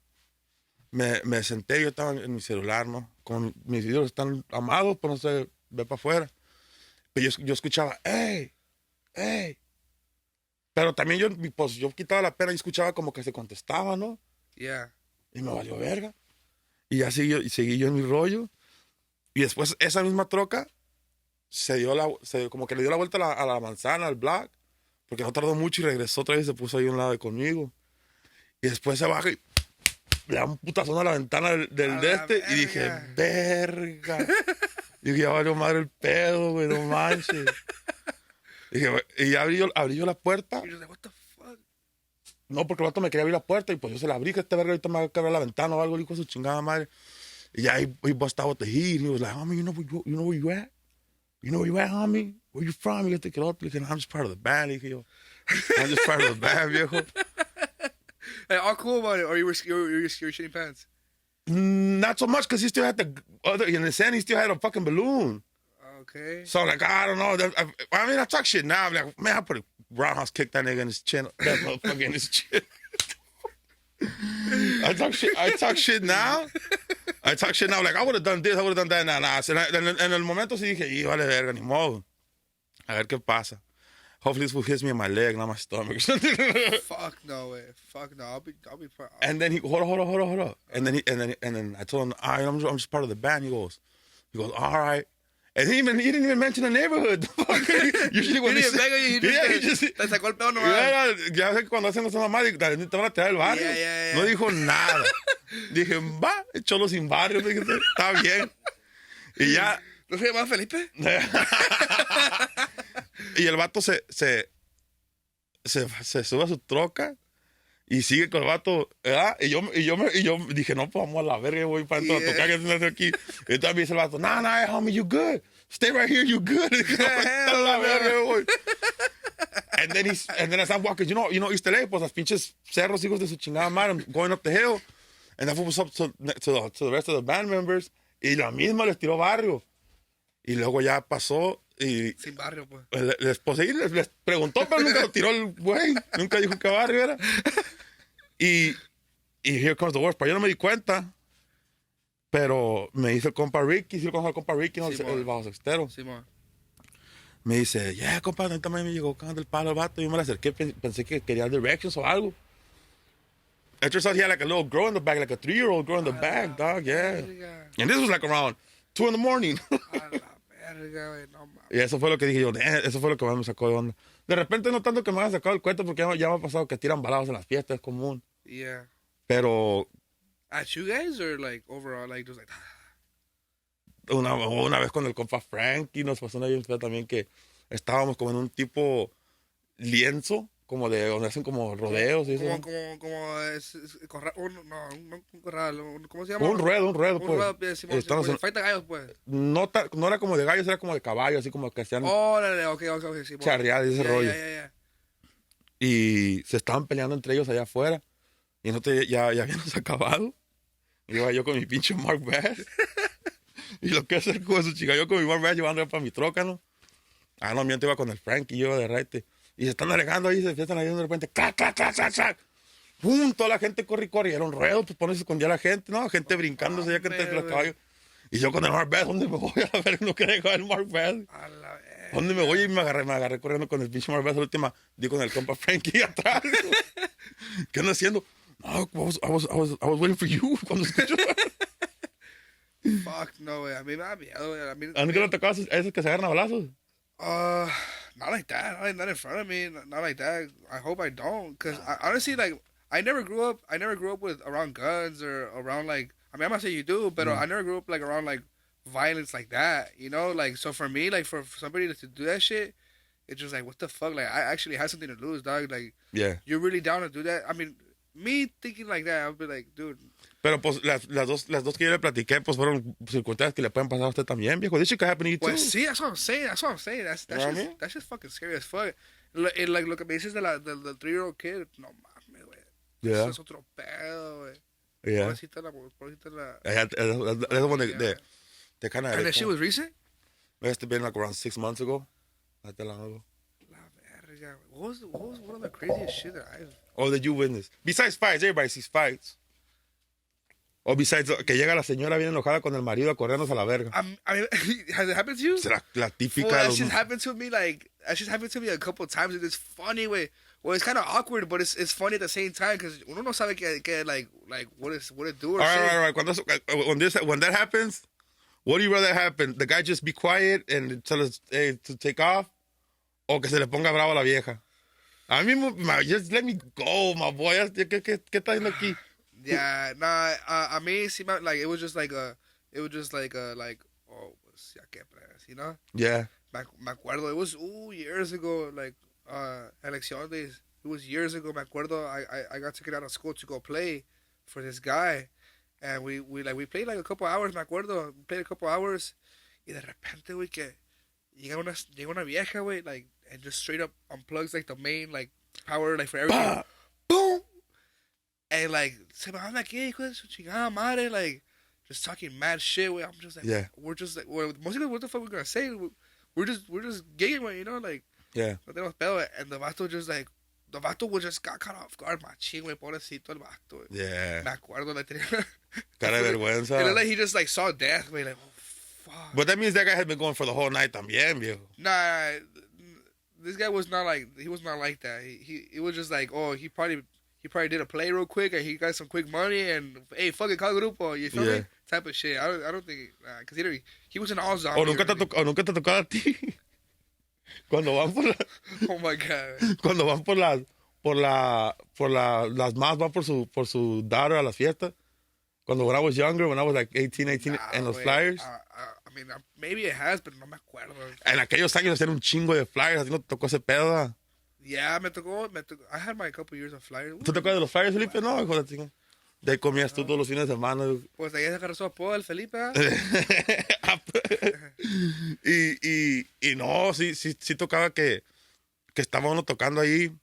Me senté, yo estaba en mi celular, ¿no? Como mis videos están amados, pero no sé, ve para afuera. Pero yo escuchaba, hey. Pero también yo quitaba la pena y escuchaba como que se contestaba, ¿no? Yeah. Y me valió verga. Y ya seguí yo en mi rollo. Y después esa misma troca como que le dio la vuelta a la manzana, al black, porque no tardó mucho y regresó otra vez y se puso ahí a un lado conmigo. Y después se baja y le da un putazo a la ventana del de este y dije, verga. Y dije, ya valió madre el pedo, güey, no manches. Y ya abrí yo la puerta. Y yo dije, what the fuck? No, porque el vato me quería abrir la puerta y pues yo se la abrí, que este verga ahorita me va a quebrar la ventana o algo, le dijo su chingada madre. Y ya he bust out with the heat. He was like, homie, you know where you at? You know where you at, homie? Where you from? You got to get up. Like, I'm just part of the band. Le dije yo, I'm just part of the band, viejo. Hey, all cool about it, or you were shitting pants? Not so much, because he still had in the sand, he still had a fucking balloon. Okay. So, like, I don't know. I mean, I talk shit now. I'm like, man, I put a roundhouse kick that nigga in his chin. That motherfucker in his chin. I talk shit now. Like, I would have done this, I would have done that. Nah. En el momento sí dije, y vale verga, ni modo. A ver qué pasa. Hopefully this will hit me in my leg, not my stomach. Fuck no way. Fuck no. I'll be. And then he hold on. And then I told him, I'm just part of the band. He goes, all right. And he didn't even mention the neighborhood. Usually when he just te sacó el pedo nomás. Ya sé que cuando hacen esa mamá, te van a tirar el barrio. Yeah. No dijo nada. Dije, va, cholo sin barrio. Dije, está bien. Y ya. ¿No se llama Felipe? Y el vato se sube a su troca y sigue con el vato, ¿verdad? Y yo dije, no, pues vamos a la verga, voy para dentro a tocar que se aquí. Y entonces me dice el vato, nah, homie, you good. Stay right here, you good. Y dije, no, la verga, voy. And then as I'm walking, you know, East LA, pues las pinches cerros, hijos de su chingada madre, I'm going up the hill. And then was up to the rest of the band members. Y la misma les tiró barrio. Y luego ya pasó. Y sin barrio, pues. Les preguntó, pero nunca lo tiró el güey. Nunca dijo qué barrio era. Y here comes the worst part. Yo no me di cuenta. Pero me dice el compa Ricky. ¿Sí lo conoce el compa Ricky? ¿No? El bajo sextero. Sí, me dice, compa, ahorita me llegó cagando el palo el vato. Yo me la acerqué. Pensé que quería directions o algo. It turns out he had like a little girl in the back, like a 3-year-old girl in the back, dog, yeah. And this was like around 2 in the morning. A la verga, güey, no mames. Y eso fue lo que dije yo, eso fue lo que más me sacó de onda. De repente no tanto que me haya sacado el cuento porque ya me ha pasado que tiran balados en las fiestas, es común. Yeah. Pero... At you guys or like overall, like just like... Una vez con el compa Frank y nos pasó una bien fea también que estábamos como en un tipo lienzo, como de donde hacen como rodeos y eso. Como corral, no un corral, ¿cómo se llama? Un ruedo, Un pues. ruedo, pues, fight de gallos, pues. No era como de gallos, era como de caballo, así como que hacían Órale, ok, sí. charreadas y ese rollo. Yeah. Y se estaban peleando entre ellos allá afuera. Y nosotros ya habíamos acabado. Y iba yo con mi pinche Mark Bass. Y lo que hacer con su chica, yo con mi Mark Bass llevando para mi troca, ¿no? No, miento, iba con el Frank y yo iba de raite. Y se están alegando ahí, se empiezan ahí de repente, ¡clac! ¡Pum! Toda la gente corre. Y era un ruedo, pues pones escondía a la gente, ¿no? Gente brincándose ya que entre los caballos. Y yo con el Mark Bass, ¿dónde me voy? A ver, no quería llevar el Mark Bass. ¿Dónde me voy? Y me agarré corriendo con el pinche Mark Bass. La última, di con el compa Frankie atrás. ¿Qué andas haciendo? No, I was waiting for you. Cuando escucho. Fuck, no, güey. A mí me da miedo, güey. ¿A mí te lo tocabas a esos que se agarran a balazos? Not like that. Not in front of me. Not like that. I hope I don't. Because honestly, like, I never grew up with around guns or around like. I mean, I'm not saying you do, but I never grew up like around like violence like that. You know, like so for me, like for somebody to do that shit, it's just like what the fuck. Like I actually had something to lose, dog. Like yeah, you're really down to do that. I mean, me thinking like that, I'll be like, dude. Pero pues las dos que yo le platiqué pues fueron circunstancias que le pueden pasar a usted también, viejo. This shit could happen to you too. Pues sí, that's what I'm saying. That's just fucking scary as fuck. Like lo que me dices del 3-year-old kid, no mames, güey. Yeah. Eso es otro pedo, güey. Yeah. Pobrecita la. That's one they kind of. And that shit was recent? It must have been like around 6 months ago. Not that long ago. La verga. What was one of the craziest shit that I've... Oh, that you witnessed? Besides fights, everybody sees fights. O besides que llega la señora bien enojada con el marido a corrernos a la verga. I mean, has it happened to you? La típica. That shit happened to me a couple times. It's funny, way. Well, it's kind of awkward, but it's funny at the same time because uno no sabe que like what it do or all right. When that happens, what do you rather happen? The guy just be quiet and tell us to take off, o que se le ponga bravo a la vieja. A mí, just let me go, my boy. ¿Qué está haciendo aquí? Yeah, nah. I mean, like it was just like oh, pues ya que press, you know? Yeah. Me acuerdo, it was years ago, like election days. It was years ago. Me acuerdo, I got taken out of school to go play for this guy, and we played like a couple hours. Me acuerdo, played a couple hours, y de repente, güey, que llega una vieja, güey, like, and just straight up unplugs like the main like power like for everything. Boom. And like, se me habla aquí, hijo de su chingada madre, like, just talking mad shit. I'm just like, yeah. We're just like, mostly what the fuck we're gonna say? We're just giggling, you know, like, yeah. No tenemos pedo, and the vato just got caught off guard, machín, güey, pobrecito el vato, güey. Yeah. Me acuerdo, like, tenía cara de vergüenza. It looked like he just like saw death, güey, like, oh fuck. But that means that guy had been going for the whole night también, viejo. Nah, this guy was not like that. He was just like, oh, he probably did a play real quick, and he got some quick money, and hey, fucking call grupo, you feel me? Type of shit. I don't think, because he was an all zombie. O nunca te ha tocado a ti. Cuando van por oh my god. Cuando van las más van por su daughter a las fiestas. Cuando when I was younger, when I was like 18, en los flyers. I mean, maybe it has, but no me acuerdo. En aquellos años hacían un chingo de flyers, así no te tocó ese pedo. Yeah, me tocó. I had my couple years of flyers. ¿Tú te acuerdas de los flyers, Felipe? No, hijo de chingada. De ahí comías tú todos los fines de semana. Pues de ahí se agarró su apodo el Felipe. y no, sí tocaba que estaba uno tocando ahí.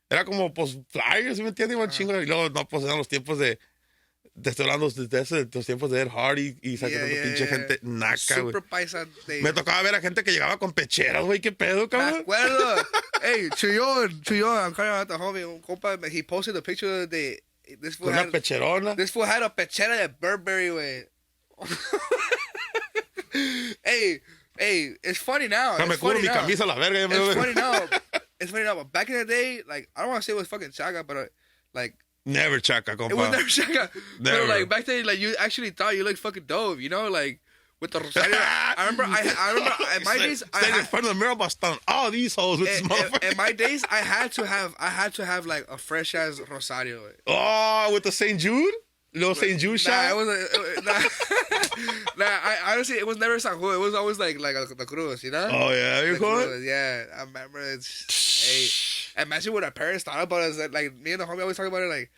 Era como, pues, flyers, ¿sí me entiendes? Un chingo. Y luego, no, pues, eran los tiempos de... Te estoy hablando de los tiempos de Ed Hardy y sacando pinche gente naca, güey. Super paisa. Me tocaba ver a gente que llegaba con pecheras, güey. ¿Qué pedo, cabrón? Me acuerdo. Hey, Chuyón. I'm calling out the homie. Un compa, he posted a picture de... Con una pecherona. This fool had a pechera de Burberry, güey. Hey, it's funny now. No, me cubro mi camisa a la verga. It's funny now, but back in the day, like, I don't want to say it was fucking chaga, but like... Never chaca, compa. It was never chaga. Never. But like, back then, like, you actually thought you looked fucking dope, you know? Like, with the Rosario. I remember in my days Standing in front of the mirror, busting all these hoes with this motherfucker. In my days, I had to have like a fresh ass Rosario. Oh, with the St. Jude? Little St. Jude shot? I honestly, it was never San Juan. It was always like the Cruz, you know? Oh, yeah, you're going? Yeah, I remember it's... Hey, imagine what our parents thought about us. Like, me and the homie always talk about it, like,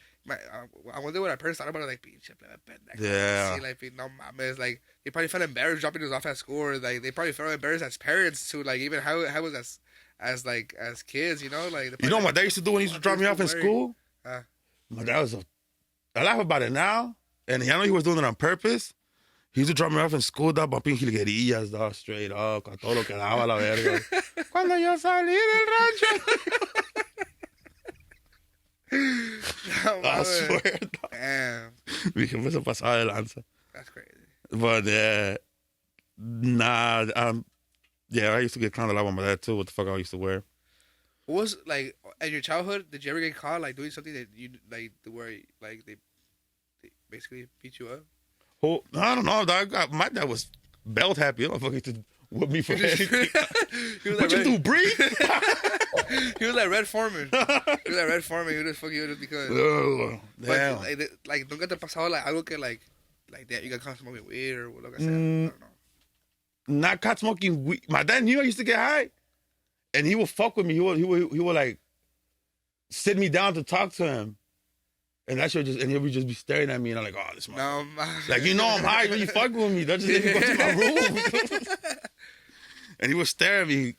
I wonder what our parents thought about it, like, pinche plebe pendejo. Yeah. Like, no mames, like, they probably felt embarrassed dropping us off at school. Or, like, they probably felt embarrassed as parents, too, like, even how it was as kids, you know? Like, you know what my dad used to do when he used to drop me off in school? My dad was I laugh about it now, and I know he was doing it on purpose. He used to drop me off in school, dog, bumping jilguerillas, dog, straight up, con todo lo que daba la verga. Cuando yo salí del rancho. I swear, dog. Damn. Mi jefe se pasaba de lanza. That's crazy. But, I used to get clowned a lot by my dad, too, what the fuck I used to wear. What was, like, in your childhood, did you ever get caught, like, doing something that you, like, where, like, they basically beat you up? Oh, I don't know, dog. My dad was belt happy. Motherfucker used to whip me for anything. What you do, breathe? He was like Red Foreman. He would just fuck you just because. Oh, damn. But, like, nunca te pasaba, like, algo que, like that, you got caught smoking weed or what, like I said, I don't know. Not caught smoking weed. My dad knew I used to get high. And he would fuck with me. He would like sit me down to talk to him, and that shit he would just be staring at me, and I'm like, oh, this motherfucker. No, like, you know I'm high when you fuck with me. Don't just let me go to my room. And he would stare at me,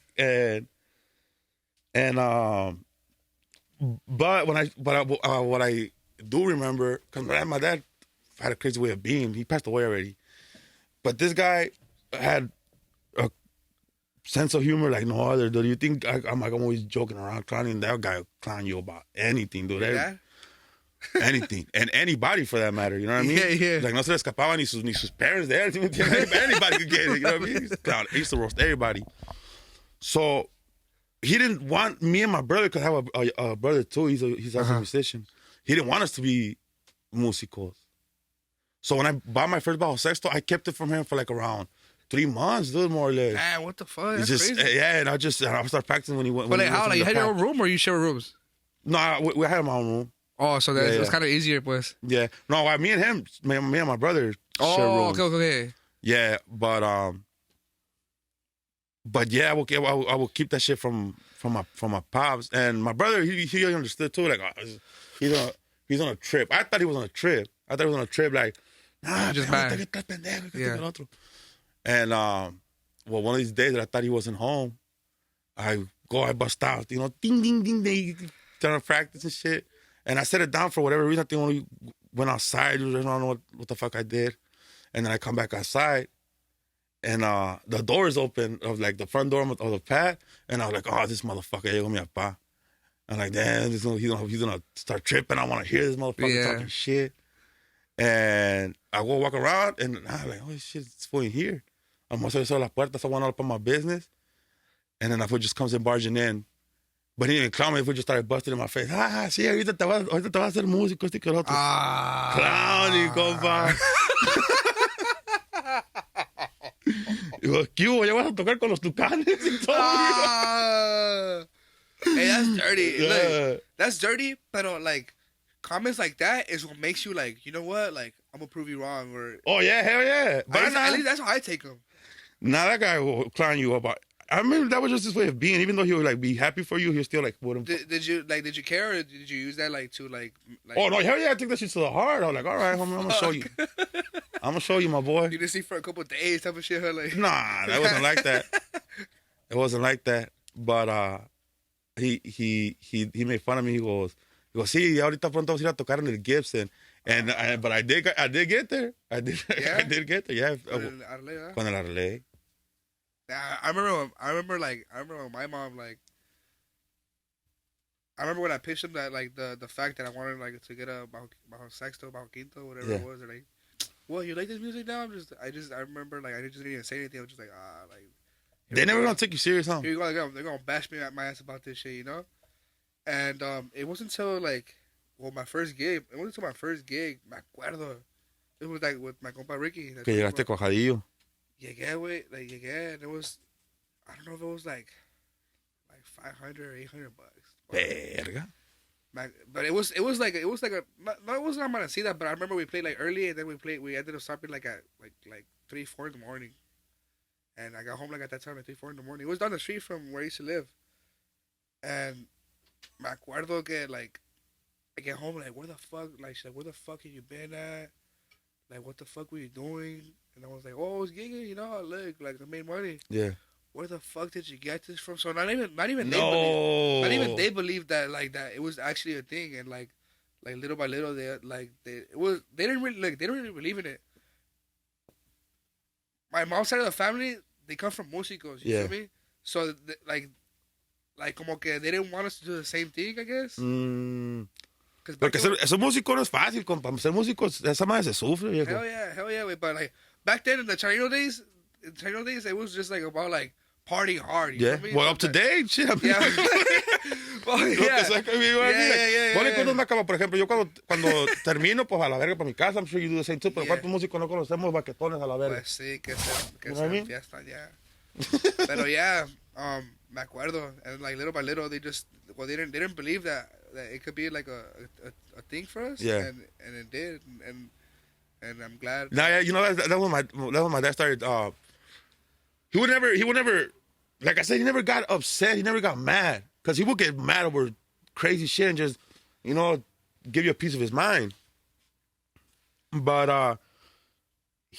but what I do remember, because my dad had a crazy way of being. He passed away already, but this guy had a sense of humor like no other. Do you think I'm always joking around, clowning? That guy will clown you about anything, dude. Yeah? Anything. And anybody for that matter, you know what I mean? Yeah. Like, no se le escapaban ni sus parents there. Anybody could get it, you know what I mean? He used to roast everybody. So, he didn't want me and my brother, because I have a brother too, he's also a musician. He didn't want us to be musicos. So, when I bought my first bajo sexto, I kept it from him for like around 3 months, dude, more or less. Man, what the fuck? That's just crazy. Yeah, and I started practicing when he went. But like, how? Like, you had your own own room, or you share rooms? No, we had my own room. Oh, so that it's kind of easier, pues. Yeah. No, me and him, me and my brother share rooms. Okay. Yeah, but yeah, I will keep that shit from my pops, and my brother. He understood too. Like, he's on a trip. I thought he was on a trip. Like, nah, just bad. Yeah. And well, one of these days that I thought he wasn't home, I bust out, ding, ding, ding, ding, trying to practice and shit. And I set it down for whatever reason. I think when we went outside, I don't know what the fuck I did. And then I come back outside, and the door is open of like the front door of the pad, and I was like, oh, this motherfucker, llegó mi papá. I'm like, damn, he's gonna start tripping. I want to hear this motherfucker talking shit. And I go walk around, and I'm like, oh shit, it's fucking here. I'm gonna cerrar las puertas. I want to open my business, and then that fool just comes in barging in. But he didn't clown me. He just started busting in my face. Sí, ahorita te vas a hacer músico, este que el otro. Clowny, compa. Digo, ¿qué hubo? Ya vas a tocar con los Tucanes y todo. Hey, that's dirty. Yeah. Look, that's dirty, but like, comments like that is what makes you like, you know what? Like, I'm gonna prove you wrong. Or oh yeah, hell yeah. But at least that's how I take them. Nah, that guy will clown you about. I mean, that was just his way of being. Even though he would like be happy for you, he was still like wouldn't. Did you care, or did you use that like to like? Oh no, hell yeah! I took that shit to the heart. I was like, all right, homie, I'm gonna show you. I'm gonna show you, my boy. You didn't see for a couple of days, type of shit. Like, nah, that wasn't like that. It wasn't like that. But he made fun of me. He goes, sí, ahorita pronto vamos a ir a tocar en el Gibson. But I did get there. I did get there. Yeah. Con el Arley. I remember when my mom like. I remember when I pitched him that like the fact that I wanted like to get a bajo sexto, bajo quinto, whatever it was. They're like, well, you like this music now? I remember like I just didn't even say anything. I was just like like. They never gonna take you serious, huh? Here you go. They're gonna bash me at my ass about this shit, you know. And it wasn't until like, well, my first gig. It wasn't until my first gig. Me acuerdo. It was like with my compa Ricky. Que llegaste cojadillo. llegué, güey. Like, llegué, and it was, I don't know if it was like 500 or $800. Verga. But it was like a no, it wasn't I'm gonna see that, but I remember we played like early, and then we ended up stopping like at like 3-4 in the morning, and I got home like at that time at 3-4 in the morning. It was down the street from where I used to live, and me acuerdo que like I get home like where the fuck, like she's like, where the fuck have you been at, like what the fuck were you doing? And I was like, oh, I was gigging, you know, look, like I made money. Yeah. Where the fuck did you get this from? So not even No. they believed that like that it was actually a thing, and like little by little they didn't really believe in it. My mom's side of the family, they come from músicos, you feel me? So like como que they didn't want us to do the same thing, I guess. Porque ser músico no es fácil, compa. Ser músico, esa madre se sufre, viejo. Hell yeah, wey. But like back then in the Chino days, it was just like about like party hard. You know what I mean? Well, up to date, shit. I mean, well, yeah. Bueno, cuando me acabo, por ejemplo, yo cuando termino, pues a la verga para mi casa, I'm sure you do the same too, pero ¿cuántos músicos no conocemos baquetones a la verga? Pues sí, que se fiestan, yeah. Pero yeah, me acuerdo, and like little by little, they didn't believe that it could be like a thing for us, and it did, and I'm glad. Nah, yeah, you know that was my dad started. He would never, like I said, he never got upset. He never got mad because he would get mad over crazy shit and just, you know, give you a piece of his mind. But I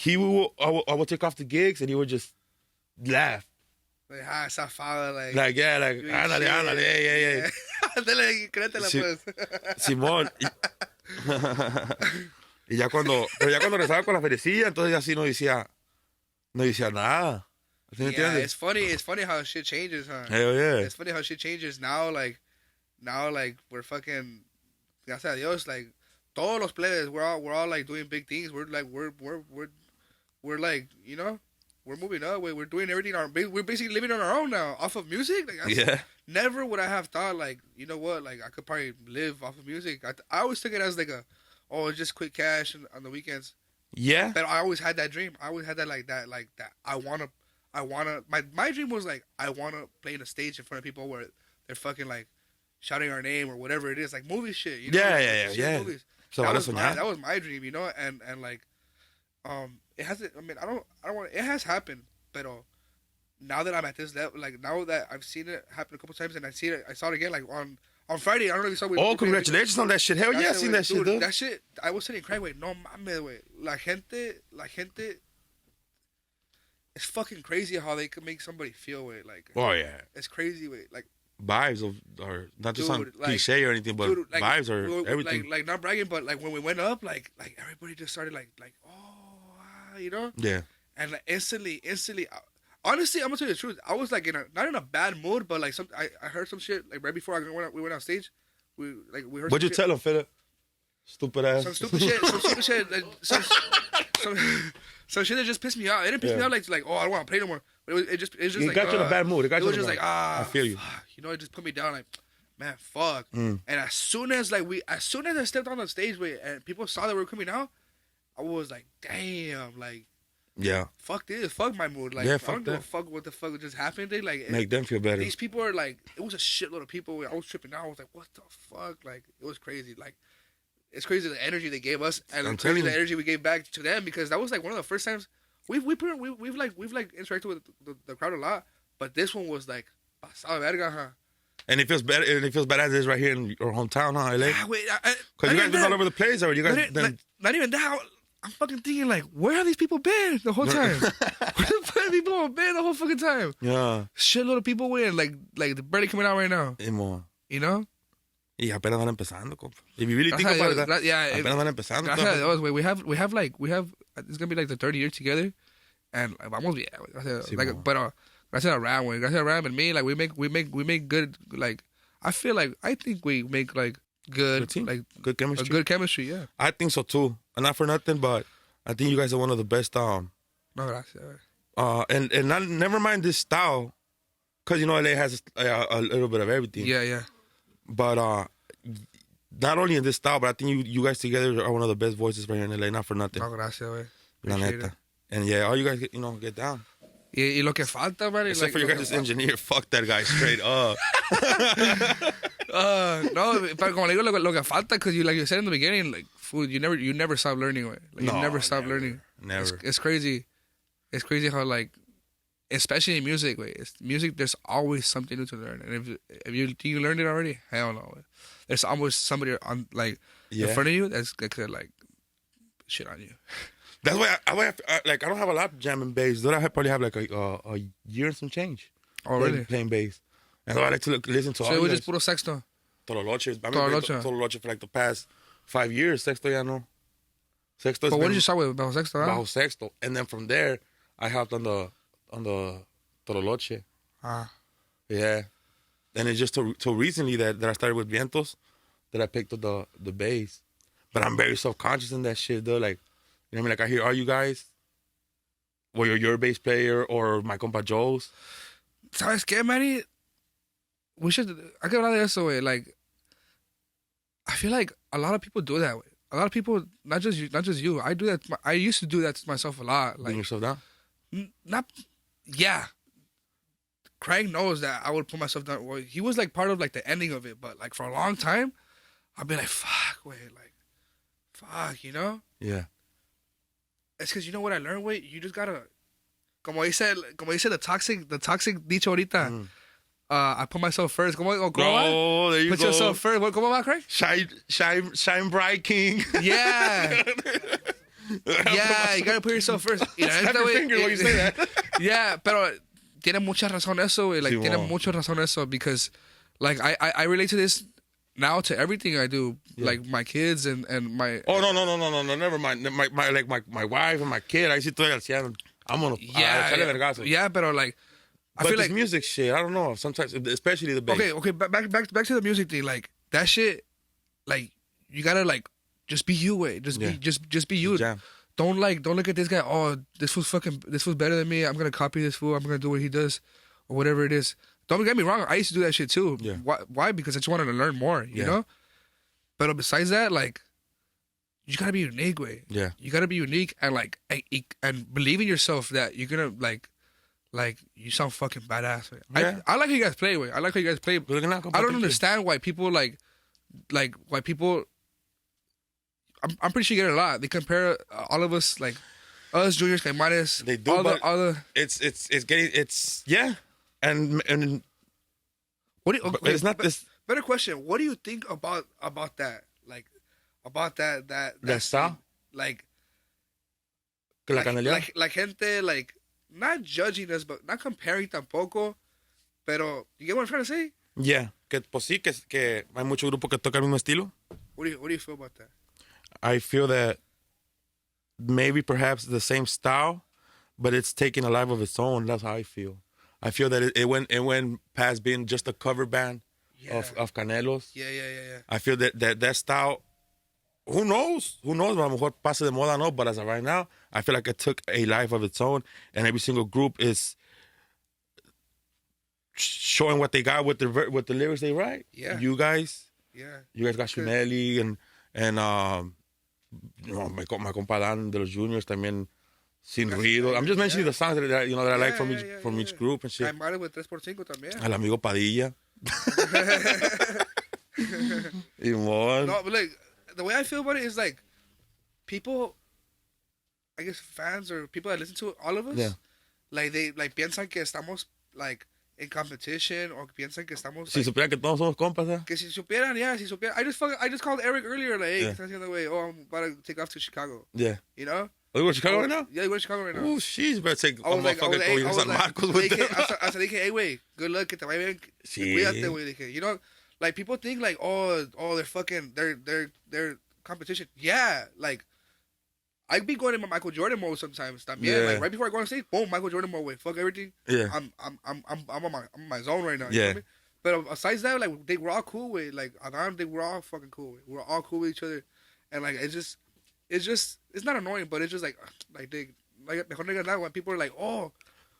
would take off the gigs and he would just laugh. Like, zafada, like ándale, yeah. Ándale, créetela, pues. Simón. Y ya cuando regresaba con la ferecilla, entonces ya sí no decía nada. Yeah, it's funny how shit changes, huh? Hell yeah. It's funny how shit changes now, like we're fucking, gracias a Dios, like todos los plebes, we're all like doing big things. We're like we're like, you know, we're moving up. We're doing everything. We're basically living on our own now, off of music. Like, never would I have thought, like, you know what, like I could probably live off of music. I always took it as like just quick cash on the weekends. Yeah. But I always had that dream. I always had that like that. I wanna. My dream was like I wanna play in a stage in front of people where they're fucking like shouting our name or whatever it is, like movie shit. You know? Yeah. Movies. So that was my dream, you know, and like, it hasn't. I mean, I don't want. It has happened, but now that I'm at this level, like now that I've seen it happen a couple times, and I saw it again, like on Friday. I don't know if you saw. Oh, congratulations on that shit! Hell yeah, I seen that shit, dude. That shit. I was saying, Krank, wait, no mames, wait. La gente. It's fucking crazy how they can make somebody feel, wait, like. Oh yeah. It's crazy, wait, like. Vibes are not just on cliche or anything, but like, vibes are everything. Like not bragging, but like when we went up, like everybody just started like you know. Yeah. And like instantly. Honestly, I'm gonna tell you the truth. I was like not in a bad mood, but like I heard some shit like right before we went on stage. We heard. What'd you tell him, Philip? Stupid ass. Some stupid shit. Like, some shit that just pissed me off. It didn't piss me off like oh I don't want to play no more. But it just like got you in a bad mood. It was just like I feel you. Fuck. You know, it just put me down like man fuck. And as soon as I stepped on the stage and people saw that we were coming out, I was like damn like. Yeah. Fuck this. Fuck my mood. Like, yeah, I don't give a fuck what the fuck just happened. They like make them feel better. These people are like, it was a shitload of people. I was tripping out. I was like, what the fuck? Like, it was crazy. Like, it's crazy the energy they gave us and crazy the energy we gave back to them because that was like one of the first times we've interacted with the crowd a lot, but this one was like, pasado verga, huh? And it feels better. And it feels better as it is right here in your hometown, huh, LA? Because you guys been all over the place, or you guys? Not even that. I'm fucking thinking like, where have these people been the whole time? Where the fuck people have been the whole fucking time? Yeah. Shitload of people win, like they're barely coming out right now. You know? Y apenas van empezando, compa. Y vivir y tico para apenas van empezando. Gracias a Dios, we have it's gonna be like the 30 years together, and vamos bien. Like, but gracias a Ram and me, like we make good, like I think we make like good chemistry. Good chemistry, yeah. I think so too. And not for nothing, but I think you guys are one of the best. No, gracias. And never mind this style, because you know LA has a little bit of everything. Yeah. But not only in this style, but I think you guys together are one of the best voices right here in LA. Not for nothing. No, gracias, La neta. And yeah, all you guys, get down. Y lo que falta, man. Except for your guys' engineer. Fuck that guy straight up. No, pero como le digo, lo que falta, because like you said in the beginning, like, food, you never stop learning, way. Like, you never stop learning. Never. It's crazy. It's crazy how, like, especially in music, way. Music, there's always something new to learn. And if you learned it already, hell no. Way. There's always somebody on, like, in front of you that could, like, shit on you. That's why I don't have a lot of jamming bass. Though I probably have like a year and some change. Oh, really? Playing bass. And I like to listen to all. So it was just puro sexto. Todo loche for like the past 5 years. Sexto ya no. Sexto. But what did you start with? Bajo sexto, huh? Bajo sexto, and then from there I hopped on the todo loche. Ah. Yeah. And it's just till recently that I started with Vientos that I picked up the bass. But I'm very self-conscious in that shit though. Like, you know what I mean? Like, I hear all you guys, whether you're a bass player or my compa Joe's. ¿Sabes qué, Manny? I can hablar de eso, way. Like, I feel like a lot of people do that way. A lot of people, not just you. I do that. I used to do that to myself a lot. Like, Bring yourself down? Yeah. Krank knows that I would put myself down. Well, he was like part of like the ending of it, but like for a long time, I'd be like, fuck, you know? Yeah. It's because you know what I learned, wait, you just gotta, como dice the toxic dicho ahorita, I put myself first. Oh, there you put go. yourself first. ¿Cómo va, Craig? Shine bright, king. Yeah. Yeah, you gotta put yourself first. Snap your finger when you say that. Yeah, pero tiene mucha razón eso, like, sí, tiene mucha razón eso, because, like, I relate to this now to everything I do, like my kids and my. Oh no, never mind. My wife and my kid. I see estoy al 100. I'm gonna echarle vergazo. Yeah, but like, I but feel this like music shit. I don't know. Sometimes, especially the bass. Okay. Back to the music thing. Like that shit. Like you gotta like just be you. Way just be you. Jam. Don't look at this guy. Oh, this fool's better than me. I'm gonna copy this fool. I'm gonna do what he does, or whatever it is. Don't get me wrong. I used to do that shit too. Yeah. Why? Because I just wanted to learn more. You know. But besides that, like, you gotta be unique, way. Yeah. You gotta be unique and like and believe in yourself that you're gonna like you sound fucking badass. Way. Yeah. I like how you guys play. Way. I like how you guys play. I don't understand why people like why people. I'm pretty sure you get it a lot. They compare all of us, like us juniors, Caimanes. They do, it's yeah, and what do you, okay, but it's not this. Better question. What do you think about that? Like about that style? Like gente like not judging us, but not comparing tampoco. Pero you get what I'm trying to say? Yeah, que pues sí, que hay mucho grupo que toca el mismo estilo. What do you feel about that? I feel that maybe perhaps the same style, but it's taking a life of its own. That's how I feel. I feel that it went past being just a cover band of Canelos. Yeah. I feel that style, who knows? A lo mejor pasa de moda, no, but as of right now, I feel like it took a life of its own, and every single group is showing what they got with the lyrics they write. Yeah. You guys got Good. Shunelli and you know, my compa Dan de los Juniors también sin ruido. I'm just mentioning the songs that I like from each group and shit. Caimanes with 3x5 también. Al amigo Padilla. Y more. No, but like the way I feel about it is like people, I guess fans or people that listen to all of us, like they like piensan que estamos like in competition or piensan que estamos. Si supieran que todos somos compas, ¿eh? Que si supieran. I just called Eric earlier, like, hey, ¿qué estás haciendo, güey? Oh, I'm about to take off to Chicago. Yeah. You know? Are you going to Chicago right now? Yeah, you're going to Chicago right now. Oh, she's better take a motherfucker I was San Marcos with them. Hasta dije, hey, güey, good luck, que te vaya bien. Sí. Cuídate, güey. Dije, you know, like, people think, like, oh, they're fucking, they're competition. Yeah, like, I be going in my Michael Jordan mode sometimes. También. Yeah. Like, right before I go on stage, boom, Michael Jordan mode, way. Fuck everything. Yeah. I'm on my zone right now. You Yeah. know what I mean? But besides that, like, they were all cool with, like, Adam, they were all fucking cool with. We were all cool with each other. And, like, it's not annoying, but it's just, like mejor no digas nada when people are like, oh.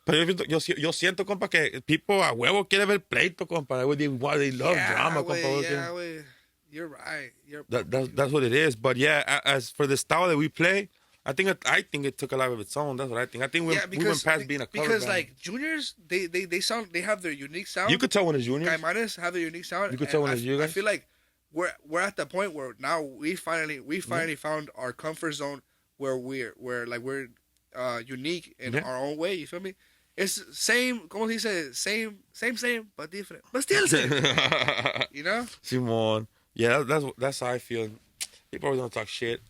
Pero yo siento, compa, que people a huevo quiere ver pleito, compa. They love drama, compa. Yeah, wey. You're right. That's what it is. But yeah, as for the style that we play, I think it took a life of its own. That's what I think. I think we went past being a cover because band. like juniors, they have their unique sound. You could tell when it's juniors. Caimanes have their unique sound. You could tell when it's you guys. I feel like we're at the point where now we finally found our comfort zone where we're unique in our own way. You feel me? It's same, como dice, same, but different, but still same. You know? Simon. Yeah, that's how I feel. People always don't talk shit.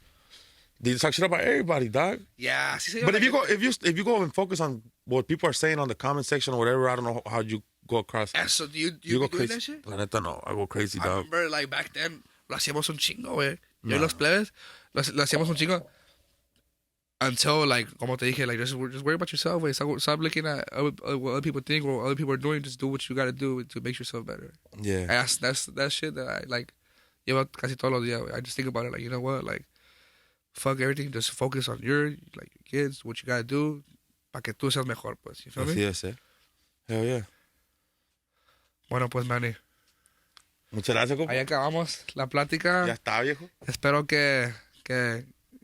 They talk shit about everybody, dog. Yeah. But if you go and focus on what people are saying on the comment section or whatever, I don't know how you go across. Yeah, so do you go doing crazy. that shit? La neta no, I go crazy, I dog. remember like back then lo hacíamos un chingo, güey. Yo y los plebes lo hacíamos un chingo. Until, like, como te dije, like, just worry about yourself, güey. Stop looking at what other people think or what other people are doing. Just do what you gotta do to make yourself better. Yeah. That's shit that I, like, llevo casi todos los días, güey. I just think about it, like, you know what? Like, fuck everything. Just focus on your kids, what you gotta do, para que tú seas mejor, pues. You feel me? Así es, Hell yeah. Bueno, pues, Manny. Muchas gracias, compa. Ahí acabamos la plática. Ya está, viejo. Espero que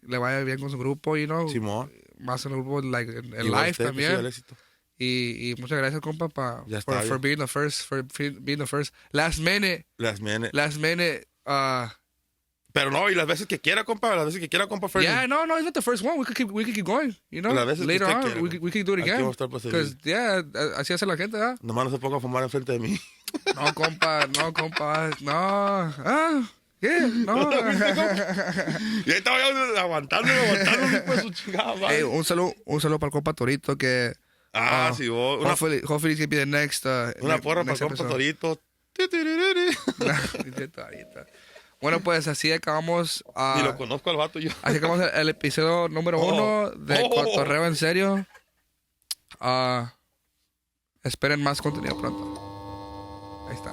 le vaya bien con su grupo, you know. Simón. Más en el grupo, like, en live también. Y muchas gracias, compa, for being the first. Last minute. Pero no, y las veces que quiera, compa, Ferny. Yeah, no, it's not the first one. We could keep going, you know. Las veces later que on, quiera, we could do it again. Because, yeah, así hace la gente, ¿ah? Nomás no se ponga a fumar enfrente de mí. No, compa, no. Yeah, no. Y ahí estaba yo aguantando, pues su chingada madre. Hey, un saludo para el compa Torito que... sí, vos. Hopefully it's gonna be the next... una porra para el compa Torito. Bueno, pues así acabamos... y lo conozco al vato yo. Así acabamos el episodio número 1 de Cotorreo en Serio. Esperen más contenido pronto. Ahí está.